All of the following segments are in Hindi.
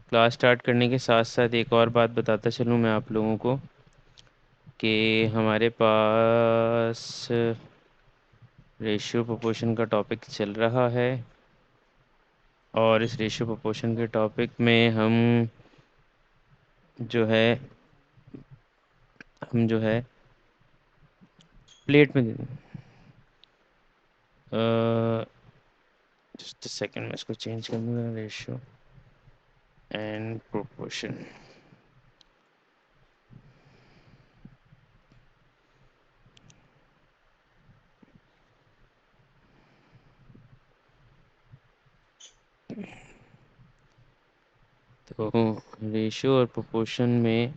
क्लास स्टार्ट करने के साथ साथ एक और बात बताता चलूँ मैं आप लोगों को कि हमारे पास रेशियो प्रोपोर्शन का टॉपिक चल रहा है। और इस रेशियो प्रोपोर्शन के टॉपिक में जो है हम जो है प्लेट में जस्ट सेकंड में इसको चेंज कर दूँगा, रेशियो एंड प्रोपोर्शन। तो रेशियो और प्रोपोर्शन में,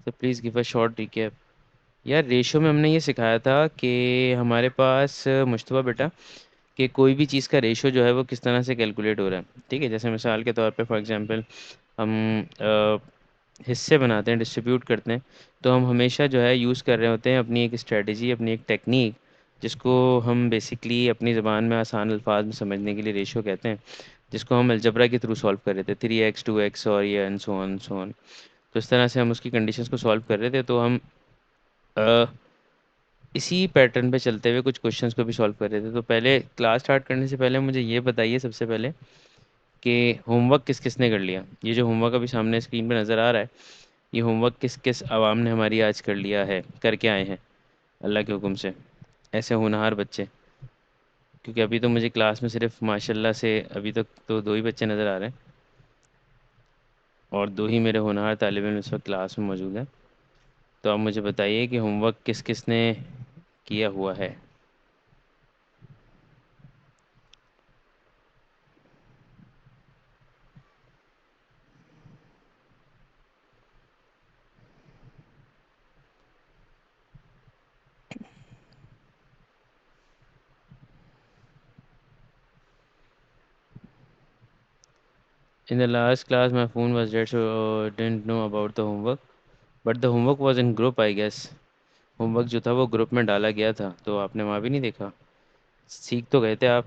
तो please give a short recap. यार रेशियो में हमने ये सिखाया था कि हमारे पास मुश्तबा बेटा कि कोई भी चीज़ का रेशियो जो है वो किस तरह से कैलकुलेट हो रहा है। ठीक है, जैसे मिसाल के तौर पे फॉर एग्जांपल हम हिस्से बनाते हैं, डिस्ट्रीब्यूट करते हैं, तो हम हमेशा जो है यूज़ कर रहे होते हैं अपनी एक स्ट्रेटजी, अपनी एक टेक्निक, जिसको हम बेसिकली अपनी ज़बान में आसान अल्फाज में समझने के लिए रेशियो कहते हैं, जिसको हम अलजबरा के थ्रू सॉल्व कर रहे थे, 3x 2x और ये एंड सो ऑन। तो इस तरह से हम उसकी कंडीशंस को सॉल्व कर रहे थे। तो हम अ, इसी पैटर्न पे चलते हुए कुछ क्वेश्चंस को भी सॉल्व कर रहे थे। तो पहले क्लास स्टार्ट करने से पहले मुझे ये बताइए सबसे पहले कि होमवर्क किस किस ने कर लिया। ये जो होमवर्क अभी सामने स्क्रीन पे नज़र आ रहा है, ये होमवर्क किस किस आवाम ने हमारी आज कर लिया है, करके आए हैं अल्लाह के हुक्म से, ऐसे होनहार बच्चे। क्योंकि अभी तो मुझे क्लास में सिर्फ माशाल्लाह से अभी तक तो दो ही बच्चे नज़र आ रहे हैं, और दो ही मेरे होनहार तालिब इल्म इस वक्त क्लास में मौजूद हैं। तो आप मुझे बताइए कि होमवर्क किस किस ने किया हुआ है। In the last class, my phone was dead, so didn't know about the homework. But the homework was in group, I guess. Homework जो था वो ग्रुप में डाला गया था, तो आपने वहाँ भी नहीं देखा? सीख तो गए थे आप।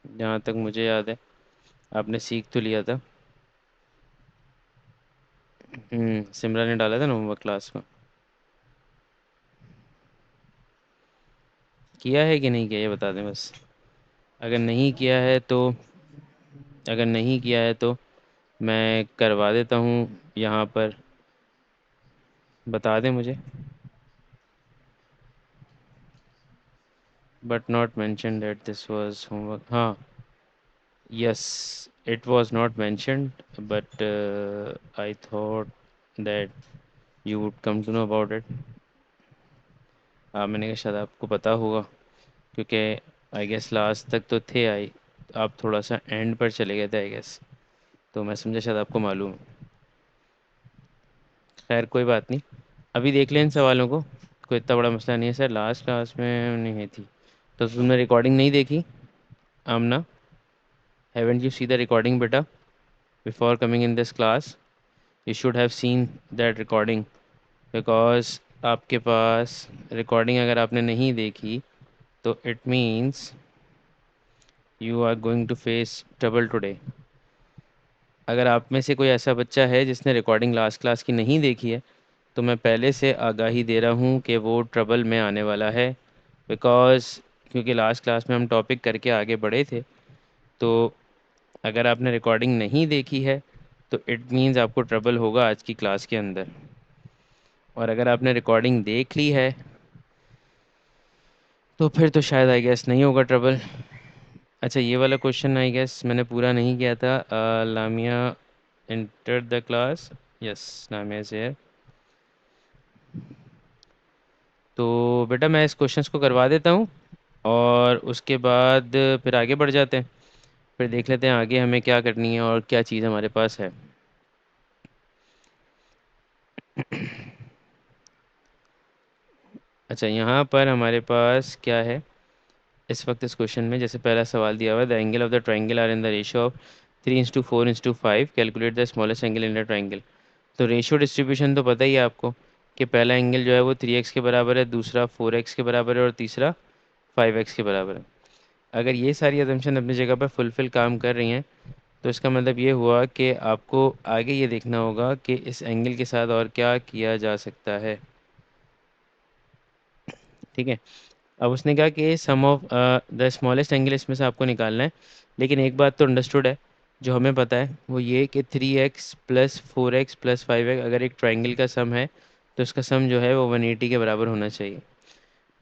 जहाँ तक मुझे याद है आपने सीख तो लिया था। सिमरा ने डाला था ना होमवर्क क्लास में। किया है कि नहीं किया ये बता दें बस। अगर नहीं किया है तो अगर नहीं किया है तो मैं करवा देता हूँ यहाँ पर। बता दें मुझे। But not mention that this was homework. हाँ, yes, it was not mentioned, but I thought that you would come to know about it. मैंने कहा शायद आपको पता होगा, क्योंकि आई गेस लास्ट तक तो थे आई, आप थोड़ा सा एंड पर चले गए थे आई गेस, तो मैं समझा शायद आपको मालूम है। खैर कोई बात नहीं, अभी देख लें इन सवालों को, कोई इतना बड़ा मसला नहीं है सर। लास्ट क्लास में नहीं थी तो तुमने रिकॉर्डिंग नहीं देखी Aamna? Haven't you see the recording बेटा before coming in this class? You should have seen that recording, because आपके पास रिकॉर्डिंग अगर आपने नहीं देखी तो it means you are going to face trouble today. अगर आप में से कोई ऐसा बच्चा है जिसने रिकॉर्डिंग लास्ट क्लास की नहीं देखी है, तो मैं पहले से आगाही दे रहा हूँ कि वो ट्रबल में आने वाला है। बिकॉज़ क्योंकि लास्ट क्लास में हम टॉपिक करके आगे बढ़े थे, तो अगर आपने रिकॉर्डिंग नहीं देखी है तो इट मीन्स आपको ट्रबल होगा आज की क्लास के अंदर। और अगर आपने रिकॉर्डिंग देख ली है तो फिर तो शायद आई गेस नहीं होगा ट्रबल। अच्छा, ये वाला क्वेश्चन आई गेस मैंने पूरा नहीं किया था। लामिया entered the class. Yes, नामिया से है। तो बेटा मैं इस क्वेश्चंस को करवा देता हूँ, और उसके बाद फिर आगे बढ़ जाते हैं। फिर देख लेते हैं आगे हमें क्या करनी है और क्या चीज़ हमारे पास है। अच्छा, यहाँ पर हमारे पास क्या है इस वक्त इस क्वेश्चन में? जैसे पहला सवाल दिया हुआ है, the angle of the triangle are in the ratio of 3:4:5, calculate the smallest angle in the triangle. तो रेशियो डिस्ट्रीब्यूशन तो पता ही है आपको कि पहला एंगल जो है वो 3x के बराबर है, दूसरा 4x के बराबर है, और तीसरा 5x के बराबर है। अगर ये सारी अजम्पशन अपनी जगह पर फुलफिल काम कर रही हैं तो इसका मतलब ये हुआ कि आपको आगे ये देखना होगा कि इस एंगल के साथ और क्या किया जा सकता है। ठीक है। अब उसने कहा कि सम ऑफ द स्मॉलेस्ट एंगल इसमें से आपको निकालना है। लेकिन एक बात तो अंडरस्टूड है, जो हमें पता है वो ये कि 3x plus 4x plus 5x अगर एक ट्राइंगल का सम है तो उसका सम जो है वो 180 के बराबर होना चाहिए।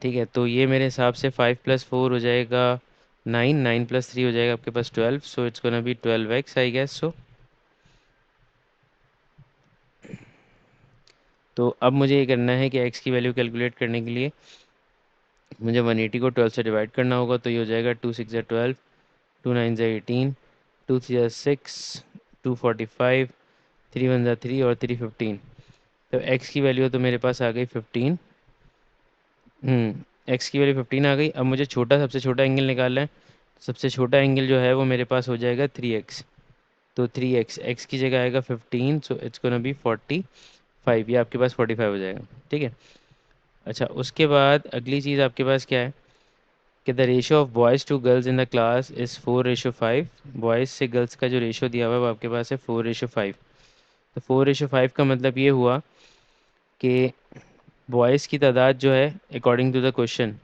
ठीक है, तो ये मेरे हिसाब से 5 + 4 हो जाएगा 9, 9 + 3 हो जाएगा आपके पास 12, so it's gonna be 12x I guess so. तो अब मुझे ये करना है कि x की वैल्यू कैलकुलेट करने के लिए मुझे 180 को 12 से डिवाइड करना होगा, तो ये हो जाएगा 2 × 6 = 12, 2 × 9 = 18, 2 × 3 = 6, 245, 3 × 1 = 3 और 3 × 15। तो x की वैल्यू तो मेरे पास आ गई 15। x की वैल्यू 15 आ गई। अब मुझे सबसे छोटा एंगल निकालना है। सबसे छोटा एंगल जो है वो मेरे पास हो जाएगा 3x। तो 3x x की जगह आएगा 15, सो इट्स गोना बी 45, ये आपके पास 45 हो जाएगा। ठीक है। अच्छा, उसके बाद अगली चीज़ आपके पास क्या है कि the ratio of boys to girls in the class is 4:5। Boys से गर्ल्स का जो रेशियो दिया हुआ है वो आपके पास है 4:5। तो 4:5 का मतलब ये हुआ कि बॉयज़ की तादाद जो है अकॉर्डिंग टू द क्वेश्चन,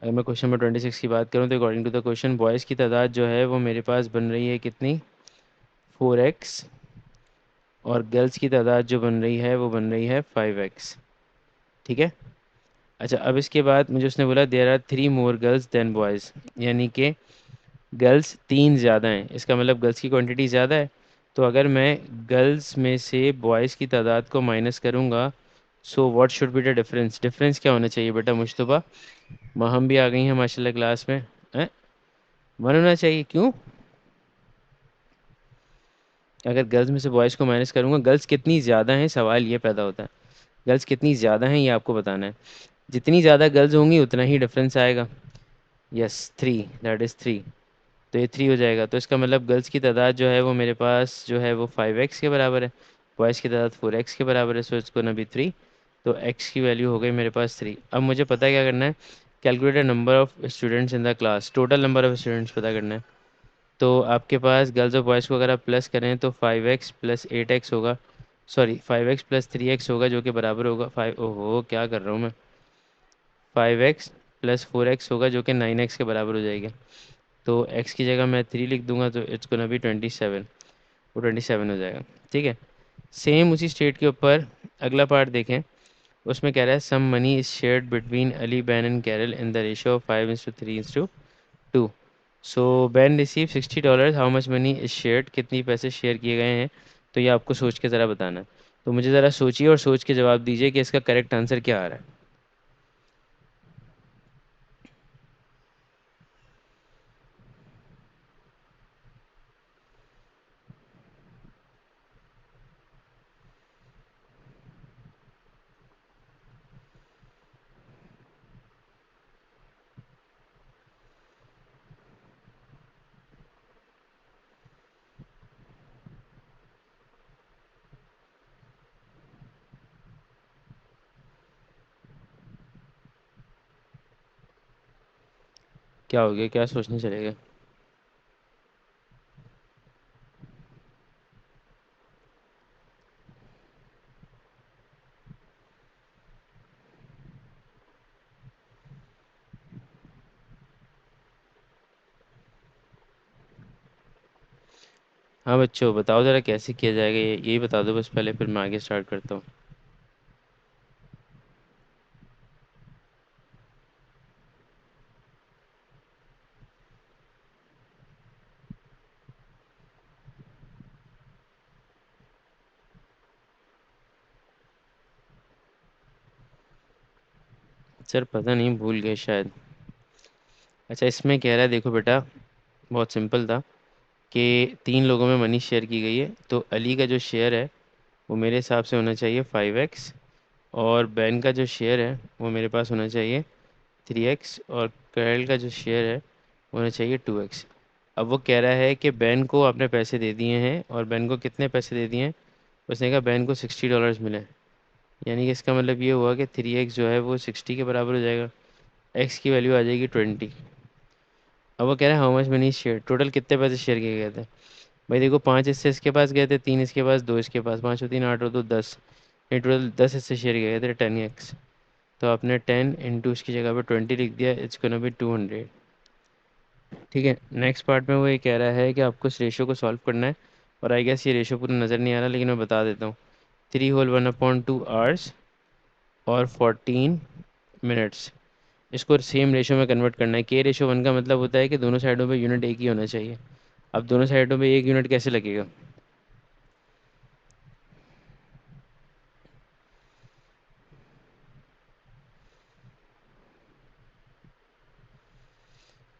अगर मैं क्वेश्चन नंबर 26 की बात करूँ तो according to the question boys की तादाद जो है वो मेरे पास बन रही है कितनी, 4x। और गर्ल्स की तादाद जो बन रही है वो बन रही है 5x। ठीक है। अच्छा, अब इसके बाद मुझे उसने बोला there are 3 more girls than boys, यानी कि गर्ल्स 3 ज़्यादा हैं, इसका मतलब गर्ल्स की क्वांटिटी ज़्यादा है। तो अगर मैं गर्ल्स में से बॉयज़ की तादाद को माइनस करूँगा, so what should be the difference, difference क्या होना चाहिए बेटा मुश्तबा। हम भी आ गई हैं माशाल्लाह क्लास में। हैं, वन होना चाहिए, क्यों? अगर गर्ल्स में से बॉयज़ को माइनस करूँगा, गर्ल्स कितनी ज़्यादा हैं सवाल ये पैदा होता है। गर्ल्स कितनी ज़्यादा हैं ये आपको बताना है। जितनी ज़्यादा गर्ल्स होंगी उतना ही डिफरेंस आएगा। Yes, 3, that is 3। तो ये 3 हो जाएगा, तो इसका मतलब गर्ल्स की तादाद जो है वो मेरे पास जो है वो 5x के बराबर है। बॉयज़ की तादाद 4x के बराबर है, सो इसको ना भी 3। तो x की वैल्यू हो गई मेरे पास 3। अब मुझे पता है क्या करना है, calculate number of students in the class, total number of students पता करना है। तो आपके पास गर्ल्स और बॉयज़ को अगर आप प्लस करें तो 5x + 8x होगा, सॉरी 5x + 3x होगा जो कि बराबर होगा 5, ओहो क्या कर रहा हूँ मैं, 5x + 4x होगा जो कि 9x के बराबर हो जाएगा। तो x की जगह मैं 3 लिख दूंगा तो इट्स गोना बी 27, वो 27 हो जाएगा। ठीक है। सेम उसी स्टेट के ऊपर अगला पार्ट देखें। उसमें कह रहा है sum money is shared between Ali, Ben and Carol in the ratio of 5:3:2। So Ben receive $60, how much money is shared, कितनी पैसे शेयर किए गए हैं। तो ये आपको सोच के ज़रा बताना है। तो मुझे ज़रा सोचिए और सोच के जवाब दीजिए कि इसका करेक्ट आंसर क्या आ रहा है। क्या हो गया, क्या सोचने चलेगा? हाँ बच्चों, बताओ ज़रा कैसे किया जाएगा, ये यही बता दो बस पहले, फिर मैं आगे स्टार्ट करता हूँ। सर पता नहीं, भूल गए शायद। अच्छा, इसमें कह रहा है देखो बेटा, बहुत सिंपल था कि 3 लोगों में मनी शेयर की गई है, तो अली का जो शेयर है वो मेरे हिसाब से होना चाहिए 5x, और बैन का जो शेयर है वो मेरे पास होना चाहिए 3x, और कैरल का जो शेयर है वो होना चाहिए 2x। अब वो कह रहा है कि बैन को आपने पैसे दे दिए हैं, और बैन को कितने पैसे दे दिए हैं, उसने कहा बैन को $60 मिले। यानी कि इसका मतलब ये हुआ कि 3x जो है वो 60 के बराबर हो जाएगा। एक्स की वैल्यू आ जाएगी 20। अब वो कह रहा है how much money share, total कितने पैसे शेयर किए गए थे। भाई देखो, 5 हिस्से इसके पास गए थे, 3 इसके पास, 2 इसके पास, 5 और 3 8 और 2 10, ये टोटल 10 हिस्से शेयर किए गए थे 10x। तो आपने 10 इंटू उसकी जगह पे 20 लिख दिया, इट्स गोना बी 200। ठीक है, नेक्स्ट पार्ट में वो ये कह रहा है कि आपको इस रेशो को सॉल्व करना है। और आई गेस ये रेशो पूरा नज़र नहीं आ रहा, लेकिन मैं बता देता हूँ। 3 होल 1/2 आवर्स और 14 मिनट्स, इसको सेम रेशो में कन्वर्ट करना है। k/1 का मतलब होता है कि दोनों साइडों पे यूनिट एक ही होना चाहिए। अब दोनों साइडों पे एक यूनिट कैसे लगेगा।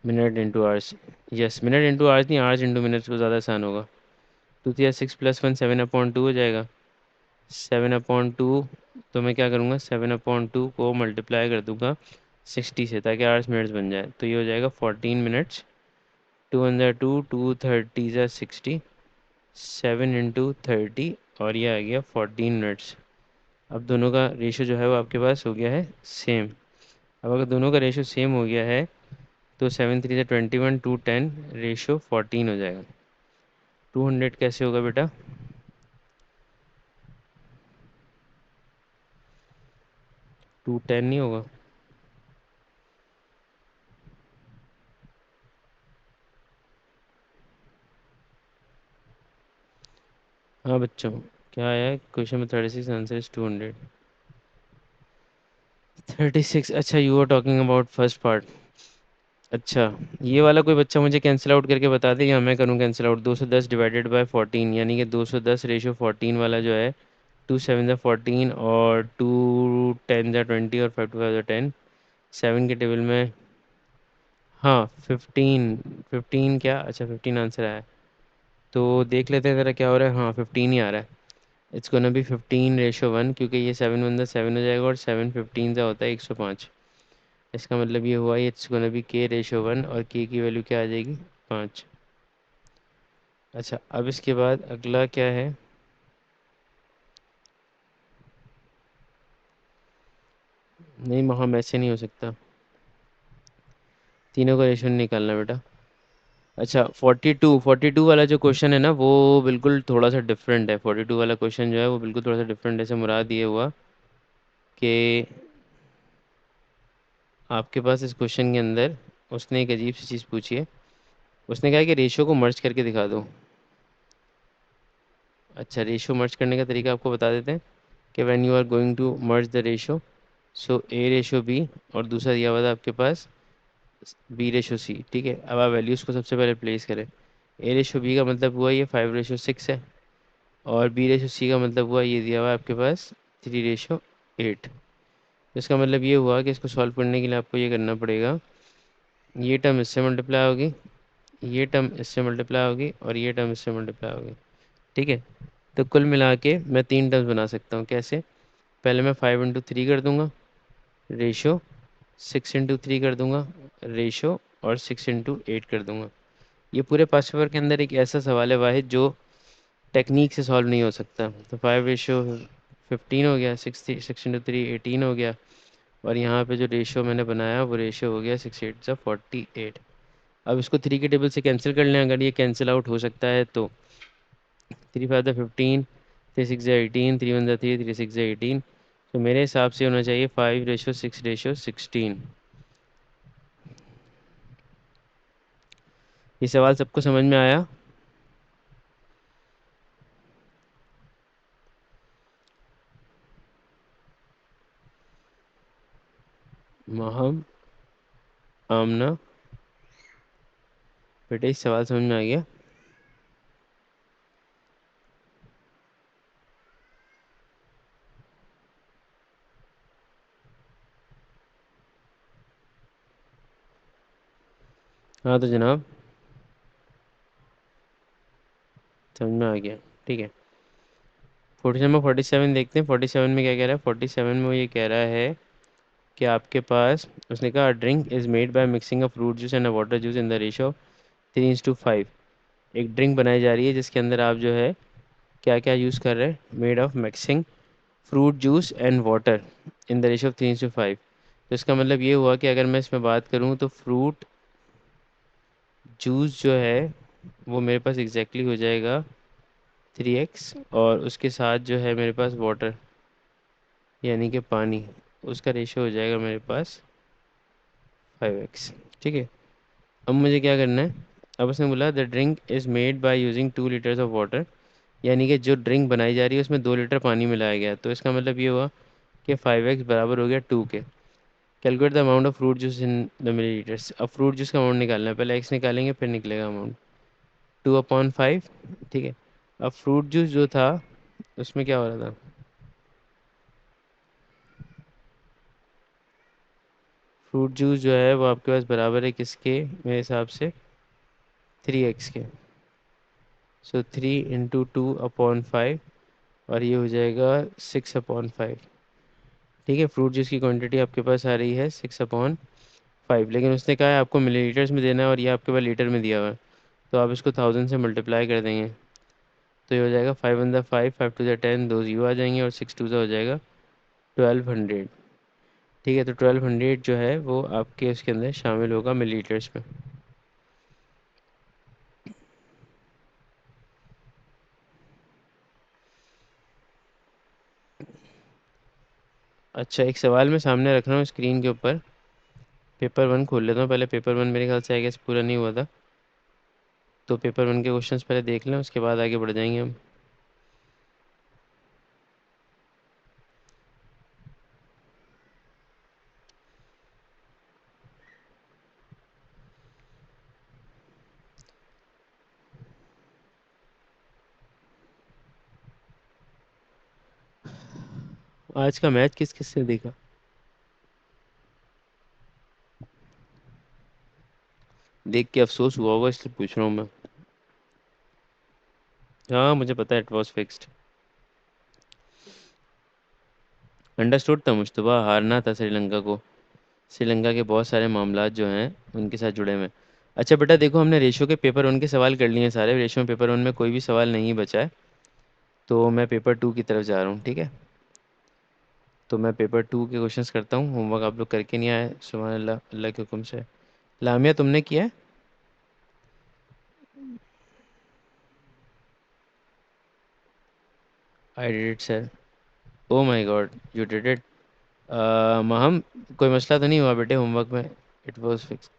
Minute into hours. Yes, minute into hours नहीं, आवर्स इंटू मिनट्स को ज़्यादा आसान होगा। 2 3 6 + 1 7/2 हो जाएगा। 7/2, तो मैं क्या करूँगा, 7/2 को मल्टीप्लाई कर दूंगा 60 से, ताकि आवर्स मिनट्स बन जाए। तो ये हो जाएगा 14 मिनट्स। 2 × 2 2 30 × 60, 7 × 30, और ये आ गया 14 मिनट्स। अब दोनों का रेशो जो है वो आपके पास हो गया है सेम। अब अगर दोनों का रेशो सेम हो गया है, तो 7 3 × 21 210, रेशो 14 हो जाएगा। 200 कैसे होगा बेटा। 210 नहीं होगा। हाँ बच्चों, क्या है क्वेश्चन में 36, आंसर इज 200। 36, अच्छा you are talking about first part. अच्छा, ये वाला कोई बच्चा मुझे कैंसिल आउट करके बता दे, या मैं करूँ कैंसिल आउट। 210 डिवाइडेड बाय 14, यानी कि 210/14 वाला जो है, 2 7 × 14 और 2 10 × 20 और 5 2 5 10। 7 के टेबल में, हाँ 15। 15 क्या, अच्छा 15 आंसर आया। तो देख लेते हैं ज़रा क्या हो रहा है। हाँ 15 ही आ रहा है। इट्स गोना बी 15/1, क्योंकि ये 7 × 1 = 7 हो जाएगा, और 7 15 का होता है 105। इसका मतलब ये हुआ, इट्स गोना बी k/1, और k की वैल्यू क्या आ जाएगी, 5। अच्छा, अब इसके बाद अगला क्या है। नहीं वहाँ ऐसे नहीं हो सकता, तीनों का रेशो निकालना बेटा। अच्छा, 42 वाला जो क्वेश्चन है ना, वो बिल्कुल थोड़ा सा डिफरेंट है। 42 वाला क्वेश्चन जो है वो बिल्कुल थोड़ा सा डिफरेंट है। ऐसे मुराद ये हुआ कि आपके पास इस क्वेश्चन के अंदर उसने एक अजीब सी चीज़ पूछी है। उसने कहा कि रेशो को मर्ज करके दिखा दो। अच्छा, रेशो मर्ज करने का तरीका आपको बता देते हैं कि when you are going to merge the ratio, so a/b, और दूसरा दिया हुआ था आपके पास b/c। ठीक है, अब आप वैल्यूज़ को सबसे पहले प्लेस करें। a/b का मतलब हुआ ये 5/6 है, और b/c का मतलब हुआ ये दिया हुआ है आपके पास 3/8। इसका मतलब ये हुआ कि इसको सॉल्व करने के लिए आपको ये करना पड़ेगा, ये टर्म इससे मल्टीप्लाई होगी, ये टर्म इससे मल्टीप्लाई होगी, और ये टर्म इससे मल्टीप्लाई होगी। ठीक है, तो कुल मिला के मैं 3 टर्म्स बना सकता हूँ। कैसे, पहले मैं 5 × 3 कर दूंगा, रेशो 6 × 3 कर दूंगा, रेशो, और 6 × 8 कर दूंगा। ये पूरे पास पेपर के अंदर एक ऐसा सवाल है वाहिद जो टेक्निक से सॉल्व नहीं हो सकता। तो 5/15 हो गया, 6 × 3 18 हो गया, और यहाँ पे जो रेशो मैंने बनाया वो रेशो हो गया 6 8 = 48। अब इसको 3 के टेबल से कैंसिल कर लें, अगर ये कैंसिल आउट हो सकता है तो। 3 5 = 15, 3 6 = 18, 3 1 = 3, 3 6 = 18। तो मेरे हिसाब से होना चाहिए 5/6/16। ये सवाल सबको समझ में आया। महम, आमना, बेटे इस सवाल समझ में आ गया। हाँ तो जनाब, समझ में आ गया। ठीक है, 47 देखते हैं। 47 में क्या कह रहा है। 47 में वो ये कह रहा है कि आपके पास, उसने कहा drink is made by mixing a fruit juice and a water juice in the ratio of 3:5। एक ड्रिंक बनाई जा रही है जिसके अंदर आप जो है क्या क्या यूज़ कर रहे हैं, made of mixing fruit juice and water in the ratio of 3:5। तो इसका मतलब ये हुआ कि अगर मैं इसमें बात करूँ तो फ्रूट जूस जो है वो मेरे पास एग्जैक्टली हो जाएगा 3x, और उसके साथ जो है मेरे पास वाटर यानी कि पानी, उसका रेशो हो जाएगा मेरे पास 5x। ठीक है, अब मुझे क्या करना है। अब उसने बोला the drink is made by using 2 litres of water, यानी कि जो ड्रिंक बनाई जा रही है उसमें 2 लीटर पानी मिलाया गया। तो इसका मतलब ये हुआ कि 5x बराबर हो गया 2 के। Calculate the amount of fruit juice in the millilitres. अब फ्रूट जूस का अमाउंट निकालना है, पहले x निकालेंगे फिर निकलेगा अमाउंट 2/5। ठीक है, अब फ्रूट जूस जो था उसमें क्या हो रहा था, फ्रूट जूस जो है वो आपके पास बराबर है किसके मेरे हिसाब से, 3x के। सो 3 × 2/5, और ये हो जाएगा 6/5। ठीक है, फ्रूट जूस की क्वांटिटी आपके पास आ रही है 6/5, लेकिन उसने कहा है आपको मिलीलीटर्स में देना है और ये आपके पास लीटर में दिया हुआ है। तो आप इसको 1000 से मल्टीप्लाई कर देंगे तो ये हो जाएगा 5 × 5, 5 × 2 = 10, दो जीरो आ जाएंगे, और 6 × 2 हो जाएगा 1200। ठीक है, तो 1200 जो है वो आपके उसके अंदर शामिल होगा मिलीलीटर्स में। अच्छा, एक सवाल मैं सामने रख रहा हूँ स्क्रीन के ऊपर। पेपर 1 खोल लेता हूँ पहले। पेपर 1 मेरे ख्याल से आई गेस पूरा नहीं हुआ था, तो पेपर 1 के क्वेश्चंस पहले देख लें, उसके बाद आगे बढ़ जाएंगे हम। आज का मैच किस किस ने देखा? देख के अफसोस हुआ होगा इसलिए पूछ रहा हूँ मैं। हाँ मुझे पता है, इट वॉज फिक्स्ड। अंडरस्टूड था, मुश्तबा हारना था श्रीलंका को। श्रीलंका के बहुत सारे मामलात जो हैं उनके साथ जुड़े हुए हैं। अच्छा बेटा देखो, हमने रेशो के पेपर 1 के सवाल कर लिए हैं सारे। रेशो में पेपर 1 में कोई भी सवाल नहीं बचा है, तो मैं पेपर 2 की तरफ जा रहा हूँ। ठीक है, तो मैं पेपर 2 के क्वेश्चंस करता हूँ। होमवर्क आप लोग करके नहीं आए, सुबह अल्लाह, अल्लाह के हुक्म से। लामिया तुमने किया है? I did it sir. Oh my God, you did it. Hmm, कोई मसला तो नहीं हुआ बेटे होमवर्क में? It was fix.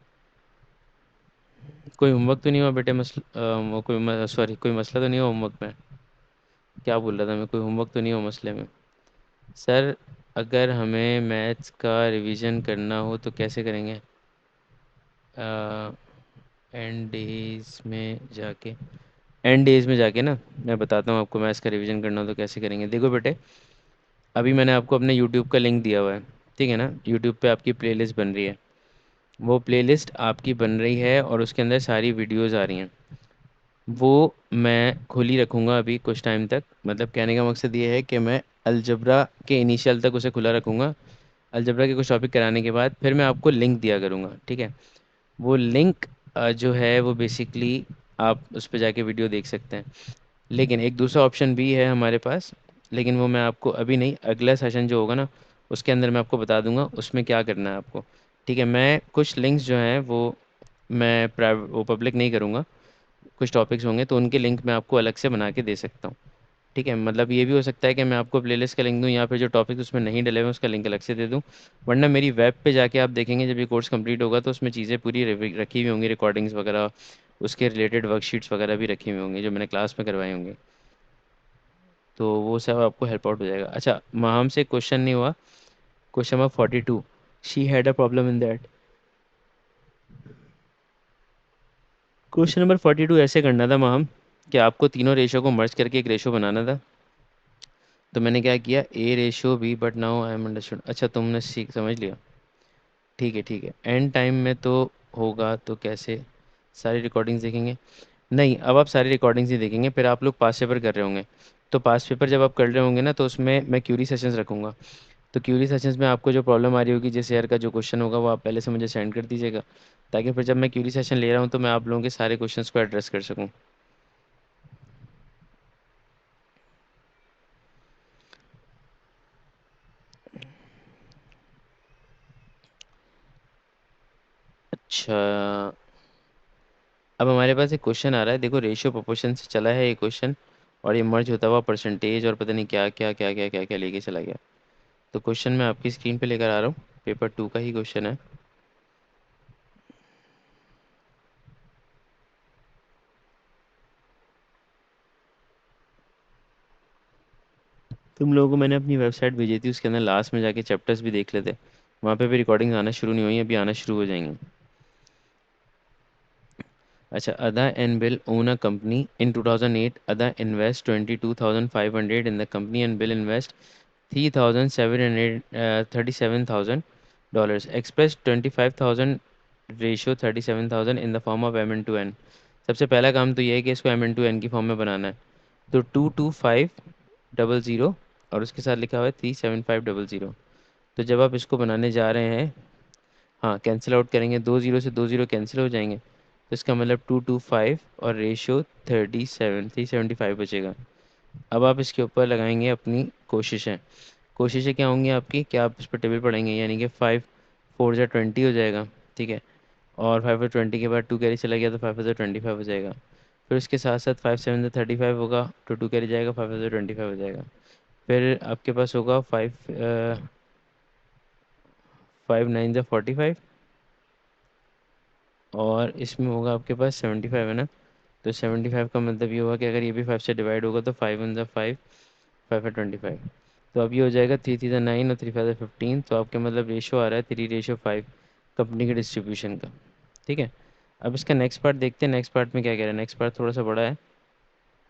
कोई होमवर्क तो नहीं हुआ बेटे, मसला कोई सॉरी, कोई मसला तो नहीं हुआ होमवर्क में? क्या बोल रहा था मैं, कोई होमवर्क तो नहीं हुआ मसले में? सर, अगर हमें मैथ्स का रिवीजन करना हो तो कैसे करेंगे? एंड डेज में जाके, एंड डेज में जाके ना, मैं बताता हूँ आपको मैथ्स का रिवीजन करना हो तो कैसे करेंगे। देखो बेटे, अभी मैंने आपको अपने यूट्यूब का लिंक दिया हुआ है, ठीक है ना? यूट्यूब पे आपकी प्लेलिस्ट बन रही है, वो प्लेलिस्ट आपकी बन रही है और उसके अंदर सारी वीडियोस आ रही हैं। वो मैं खुली रखूँगा अभी कुछ टाइम तक। मतलब कहने का मकसद ये है कि मैं अलजबरा के इनिशियल तक उसे खुला रखूँगा। अलजबरा के कुछ टॉपिक कराने के बाद फिर मैं आपको लिंक दिया करूँगा, ठीक है? वो लिंक जो है वो बेसिकली आप उस पर जाके वीडियो देख सकते हैं। लेकिन एक दूसरा ऑप्शन भी है हमारे पास, लेकिन वो मैं आपको अभी नहीं, अगला सेशन जो होगा ना उसके अंदर मैं आपको बता दूंगा उसमें क्या करना है आपको। ठीक है, मैं कुछ लिंक्स जो हैं वो मैं प्राइवेट वो पब्लिक नहीं करूँगा। कुछ टॉपिक्स होंगे तो उनके लिंक मैं आपको अलग से बना के दे सकता हूँ। ठीक है, मतलब ये भी हो सकता है कि मैं आपको प्लेलिस्ट का लिंक दूँ या फिर जो टॉपिक उसमें नहीं डले हुए उसका लिंक अलग से दे दूँ। वरना मेरी वेब पे जाके आप देखेंगे जब ये कोर्स कंप्लीट होगा तो उसमें चीज़ें पूरी रखी हुई होंगी, रिकॉर्डिंग्स वगैरह, उसके रिलेटेड वर्कशीट्स वगैरह भी रखी हुई होंगी जो मैंने क्लास में करवाई होंगी। तो वो सब आपको हेल्प आउट हो जाएगा। अच्छा, माहम से क्वेश्चन नहीं हुआ, question number 42, she had a problem in that. Question number 42 ऐसे करना था माहम कि आपको तीनों रेशो को मर्ज करके एक रेशो बनाना था। तो मैंने क्या किया, A ratio B, but now I am understood. अच्छा तुमने सीख समझ लिया, ठीक है ठीक है। एंड टाइम में तो होगा तो कैसे, सारी रिकॉर्डिंग्स देखेंगे? नहीं, अब आप सारी रिकॉर्डिंग्स ही देखेंगे, फिर आप लोग पास पेपर कर रहे होंगे। तो पास पेपर जब आप कर रहे होंगे ना तो उसमें मैं क्यूरी सेशंस रखूँगा। तो क्यूरी सेशंस में आपको जो प्रॉब्लम आ रही होगी, जिस ईयर का जो क्वेश्चन होगा वो आप पहले से मुझे सेंड कर दीजिएगा, ताकि फिर जब मैं क्यूरी सेशन ले रहा हूँ तो मैं आप लोगों के सारे क्वेश्चंस को एड्रेस कर सकूँ। अच्छा, अब हमारे पास एक क्वेश्चन आ रहा है, देखो रेशियो प्रोपोर्शन से चला है ये क्वेश्चन, और ये मर्ज होता हुआ परसेंटेज और पता नहीं क्या क्या क्या क्या क्या क्या लेके चला गया। तो क्वेश्चन मैं आपकी स्क्रीन पे लेकर आ रहा हूँ, पेपर 2 का ही क्वेश्चन है। तुम लोगों को मैंने अपनी वेबसाइट भेजी थी, उसके अंदर लास्ट में जाके चैप्टर्स भी देख लेते। वहाँ पे भी रिकॉर्डिंग आना शुरू नहीं हुई, अभी आना शुरू हो जाएंगी। अच्छा, Ada and Bill own a company. In 2008, Ada invests 22,500 in the company and Bill invests 3,737,000 expressed 25,000 ratio 37,000 in the form of M/N. सबसे पहला काम तो ये है कि इसको M/N की फॉर्म में बनाना है। तो 22500 और उसके साथ लिखा हुआ है 37500। तो जब आप इसको बनाने जा रहे हैं, हाँ कैंसिल आउट करेंगे, 2 जीरो से 2 जीरो कैंसिल हो जाएंगे, तो इसका मतलब 225 और रेशियो 375 बचेगा। अब आप इसके ऊपर लगाएंगे अपनी कोशिशें। कोशिशें क्या होंगी आपकी, क्या आप इस पर टेबल पढ़ेंगे, यानी कि 5 4 जा 20 हो जाएगा। ठीक है, और 5 और 20 के बाद 2 कैरी चला गया तो 5 25 हो जाएगा। फिर उसके साथ साथ 5 7 35 होगा, तो 2 कैरी जाएगा, 5 25 हो जाएगा। फिर आपके पास होगा 5 9 जा 45, और इसमें होगा आपके पास 75, है ना। तो 75 का मतलब ये हुआ कि अगर ये भी 5 से डिवाइड होगा तो 5 1 जा 5, 5 5 25। तो अब ये हो जाएगा 3 3 जा 9 और 3 5 जा 15। तो आपके मतलब रेशो आ रहा है 3:5 कंपनी के डिस्ट्रीब्यूशन का। ठीक है, अब इसका नेक्स्ट पार्ट देखते हैं, नेक्स्ट पार्ट में क्या कह रहा है। नेक्स्ट पार्ट थोड़ा सा बड़ा है,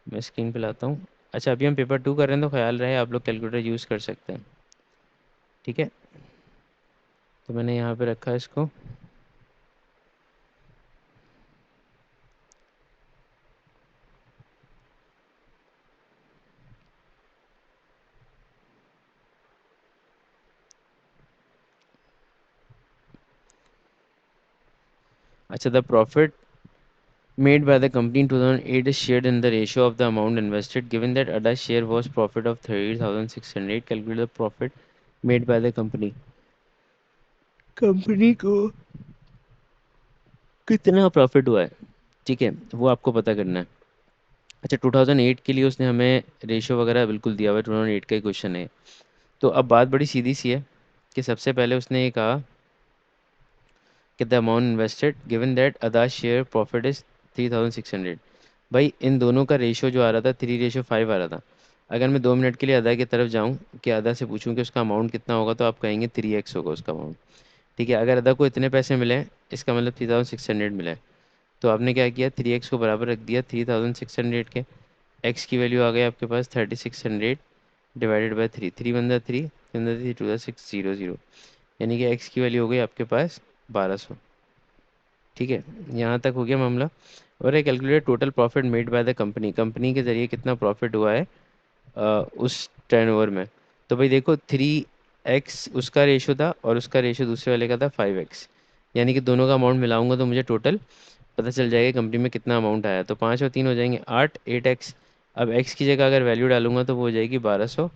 मैं स्क्रीन पे लाता हूँ। अच्छा, अभी हम पेपर 2 कर रहे हैं, तो ख्याल रहे आप लोग कैलकुलेटर यूज़ कर सकते हैं। ठीक है, तो मैंने यहाँ पे रखा है इसको। अच्छा, the profit made by the company in 2008 is shared in the ratio of the amount invested. Given that Ada's share was profit of 30,600, calculate the profit made by the company. Company को कितना प्रॉफिट हुआ है, ठीक है, वो आपको पता करना है। अच्छा, 2008 के लिए उसने हमें रेशियो वगैरह बिल्कुल दिया हुआ है, 2008 का ही क्वेश्चन है। तो अब बात बड़ी सीधी सी है कि सबसे पहले उसने ये कहा कि the amount invested given that अदा शेयर प्रॉफिट इज 3,600। भाई इन दोनों का रेशियो जो आ रहा था 3:5 आ रहा था। अगर मैं 2 मिनट के लिए अदा की तरफ जाऊं कि अदा से पूछूं कि उसका अमाउंट कितना होगा, तो आप कहेंगे 3x होगा उसका अमाउंट। ठीक है, अगर अदा को इतने पैसे मिले हैं, इसका मतलब 3,600 मिले हैं। तो आपने क्या किया, 3x को बराबर रख दिया 3,600 के। एक्स की वैल्यू आ गई आपके पास 3,600 डिवाइडेड बाई 3, 3 1 जा 3, 3 2 जा 6, 0 0, यानी कि एक्स की वैल्यू हो गई आपके पास 1200। ठीक है, यहाँ तक हो गया मामला। और एक calculate total profit made by the company, company के जरिए कितना प्रॉफिट हुआ है उस टर्नओवर में। तो भाई देखो, 3x उसका रेशो था और उसका रेशो दूसरे वाले का था 5x, यानी कि दोनों का अमाउंट मिलाऊंगा तो मुझे टोटल पता चल जाएगा कंपनी में कितना अमाउंट आया। तो 5 और 3 हो जाएंगे 8, 8x। अब x की जगह अगर वैल्यू डालूंगा तो वो हो जाएगी 1200,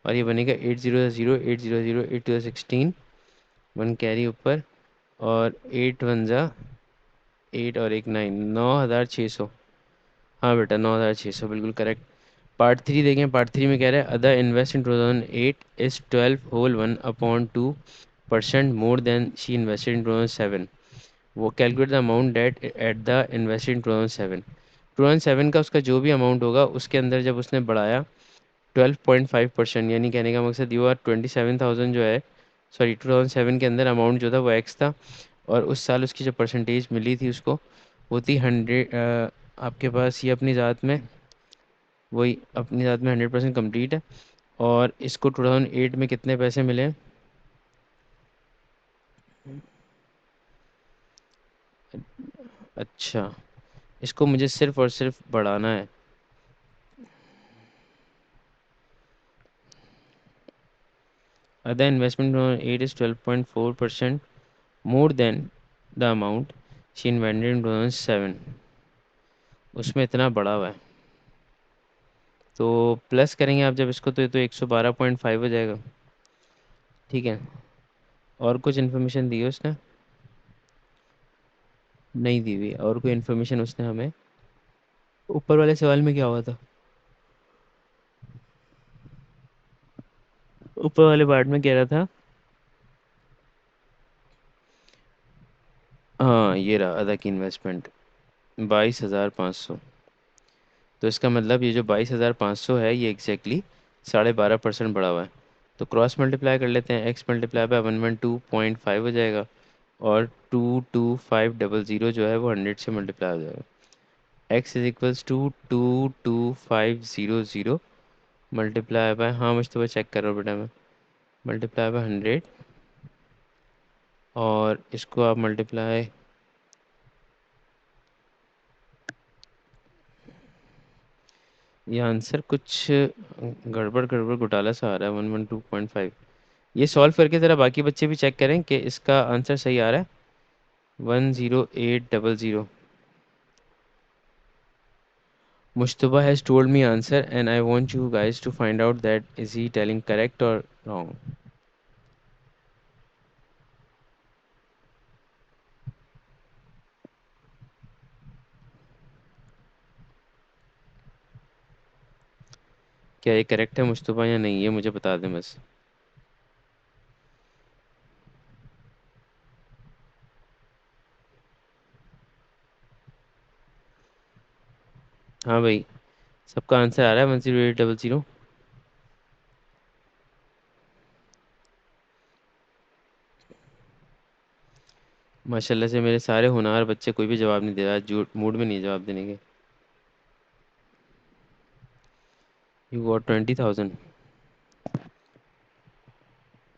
और ये बनेगा 8 0 0 8 0 0 8 2 जा 16, 1 कैरी ऊपर, और 8 1 जा 8 और एक 9, 9,600। हाँ बेटा, 9,600 बिल्कुल करेक्ट। पार्ट 3 देखें, पार्ट 3 में कह रहा है other invest in 2008 is 12 whole 1/2% more than she invested in 2007। वो calculate the amount that at the invest in 2007। 2007 का उसका जो भी अमाउंट होगा उसके अंदर जब उसने बढ़ाया 12.5%, यानी कहने का मकसद ये हुआ 27,000 जो है, सॉरी 2007 के अंदर अमाउंट जो था वो एक्स था, और उस साल उसकी जो परसेंटेज मिली थी उसको वो थी 100। आपके पास ये अपनी ज़ात में, वही अपनी ज़ात में 100% कम्प्लीट है। और इसको 2008 में कितने पैसे मिले। अच्छा, इसको मुझे सिर्फ और सिर्फ बढ़ाना है। Other investment 2008 is 12.4% more than the amount she invested in 2007, उसमें इतना बढ़ा हुआ है। तो प्लस करेंगे आप जब इसको, तो ये तो 112.5 हो जाएगा। ठीक है, और कुछ इन्फॉर्मेशन दी है उसने। 112.5 नहीं दी हुई, और कोई इन्फॉर्मेशन उसने हमें? ऊपर वाले सवाल में क्या हुआ था? ऊपर वाले पार्ट में कह रहा था। हाँ ये रहा, अदा की इन्वेस्टमेंट 22,500। तो इसका मतलब ये जो 22,500 है, ये एग्जैक्टली 12.5% बढ़ा हुआ है। तो क्रॉस मल्टीप्लाई कर लेते हैं, एक्स मल्टीप्लाई बाय 112.5 हो जाएगा, और 22500 जो है वो 100 से मल्टीप्लाई हो जाएगा। X is equals to 22500 multiply by, हाँ मुझे तो वो चेक कर रहा हूँ बेटा मैं, मल्टीप्लाई बाय 100, और इसको आप मल्टीप्लाई, ये आंसर कुछ गड़बड़ गड़बड़ घोटाला सा आ रहा है, 112.5। ये सॉल्व करके ज़रा बाकी बच्चे भी चेक करें कि इसका आंसर सही आ रहा है। 10800। Mustafa has told me answer and I want you guys to find out that is he telling correct or wrong. क्या ये करेक्ट है मुस्तफ़ा या नहीं, ये मुझे बता दें बस। हाँ भाई, सबका आंसर आ रहा है 10800। माशाल्लाह से मेरे सारे होनहार बच्चे, कोई भी जवाब नहीं दे रहा, झूठ मूड में नहीं है जवाब देने के। You got 20,000।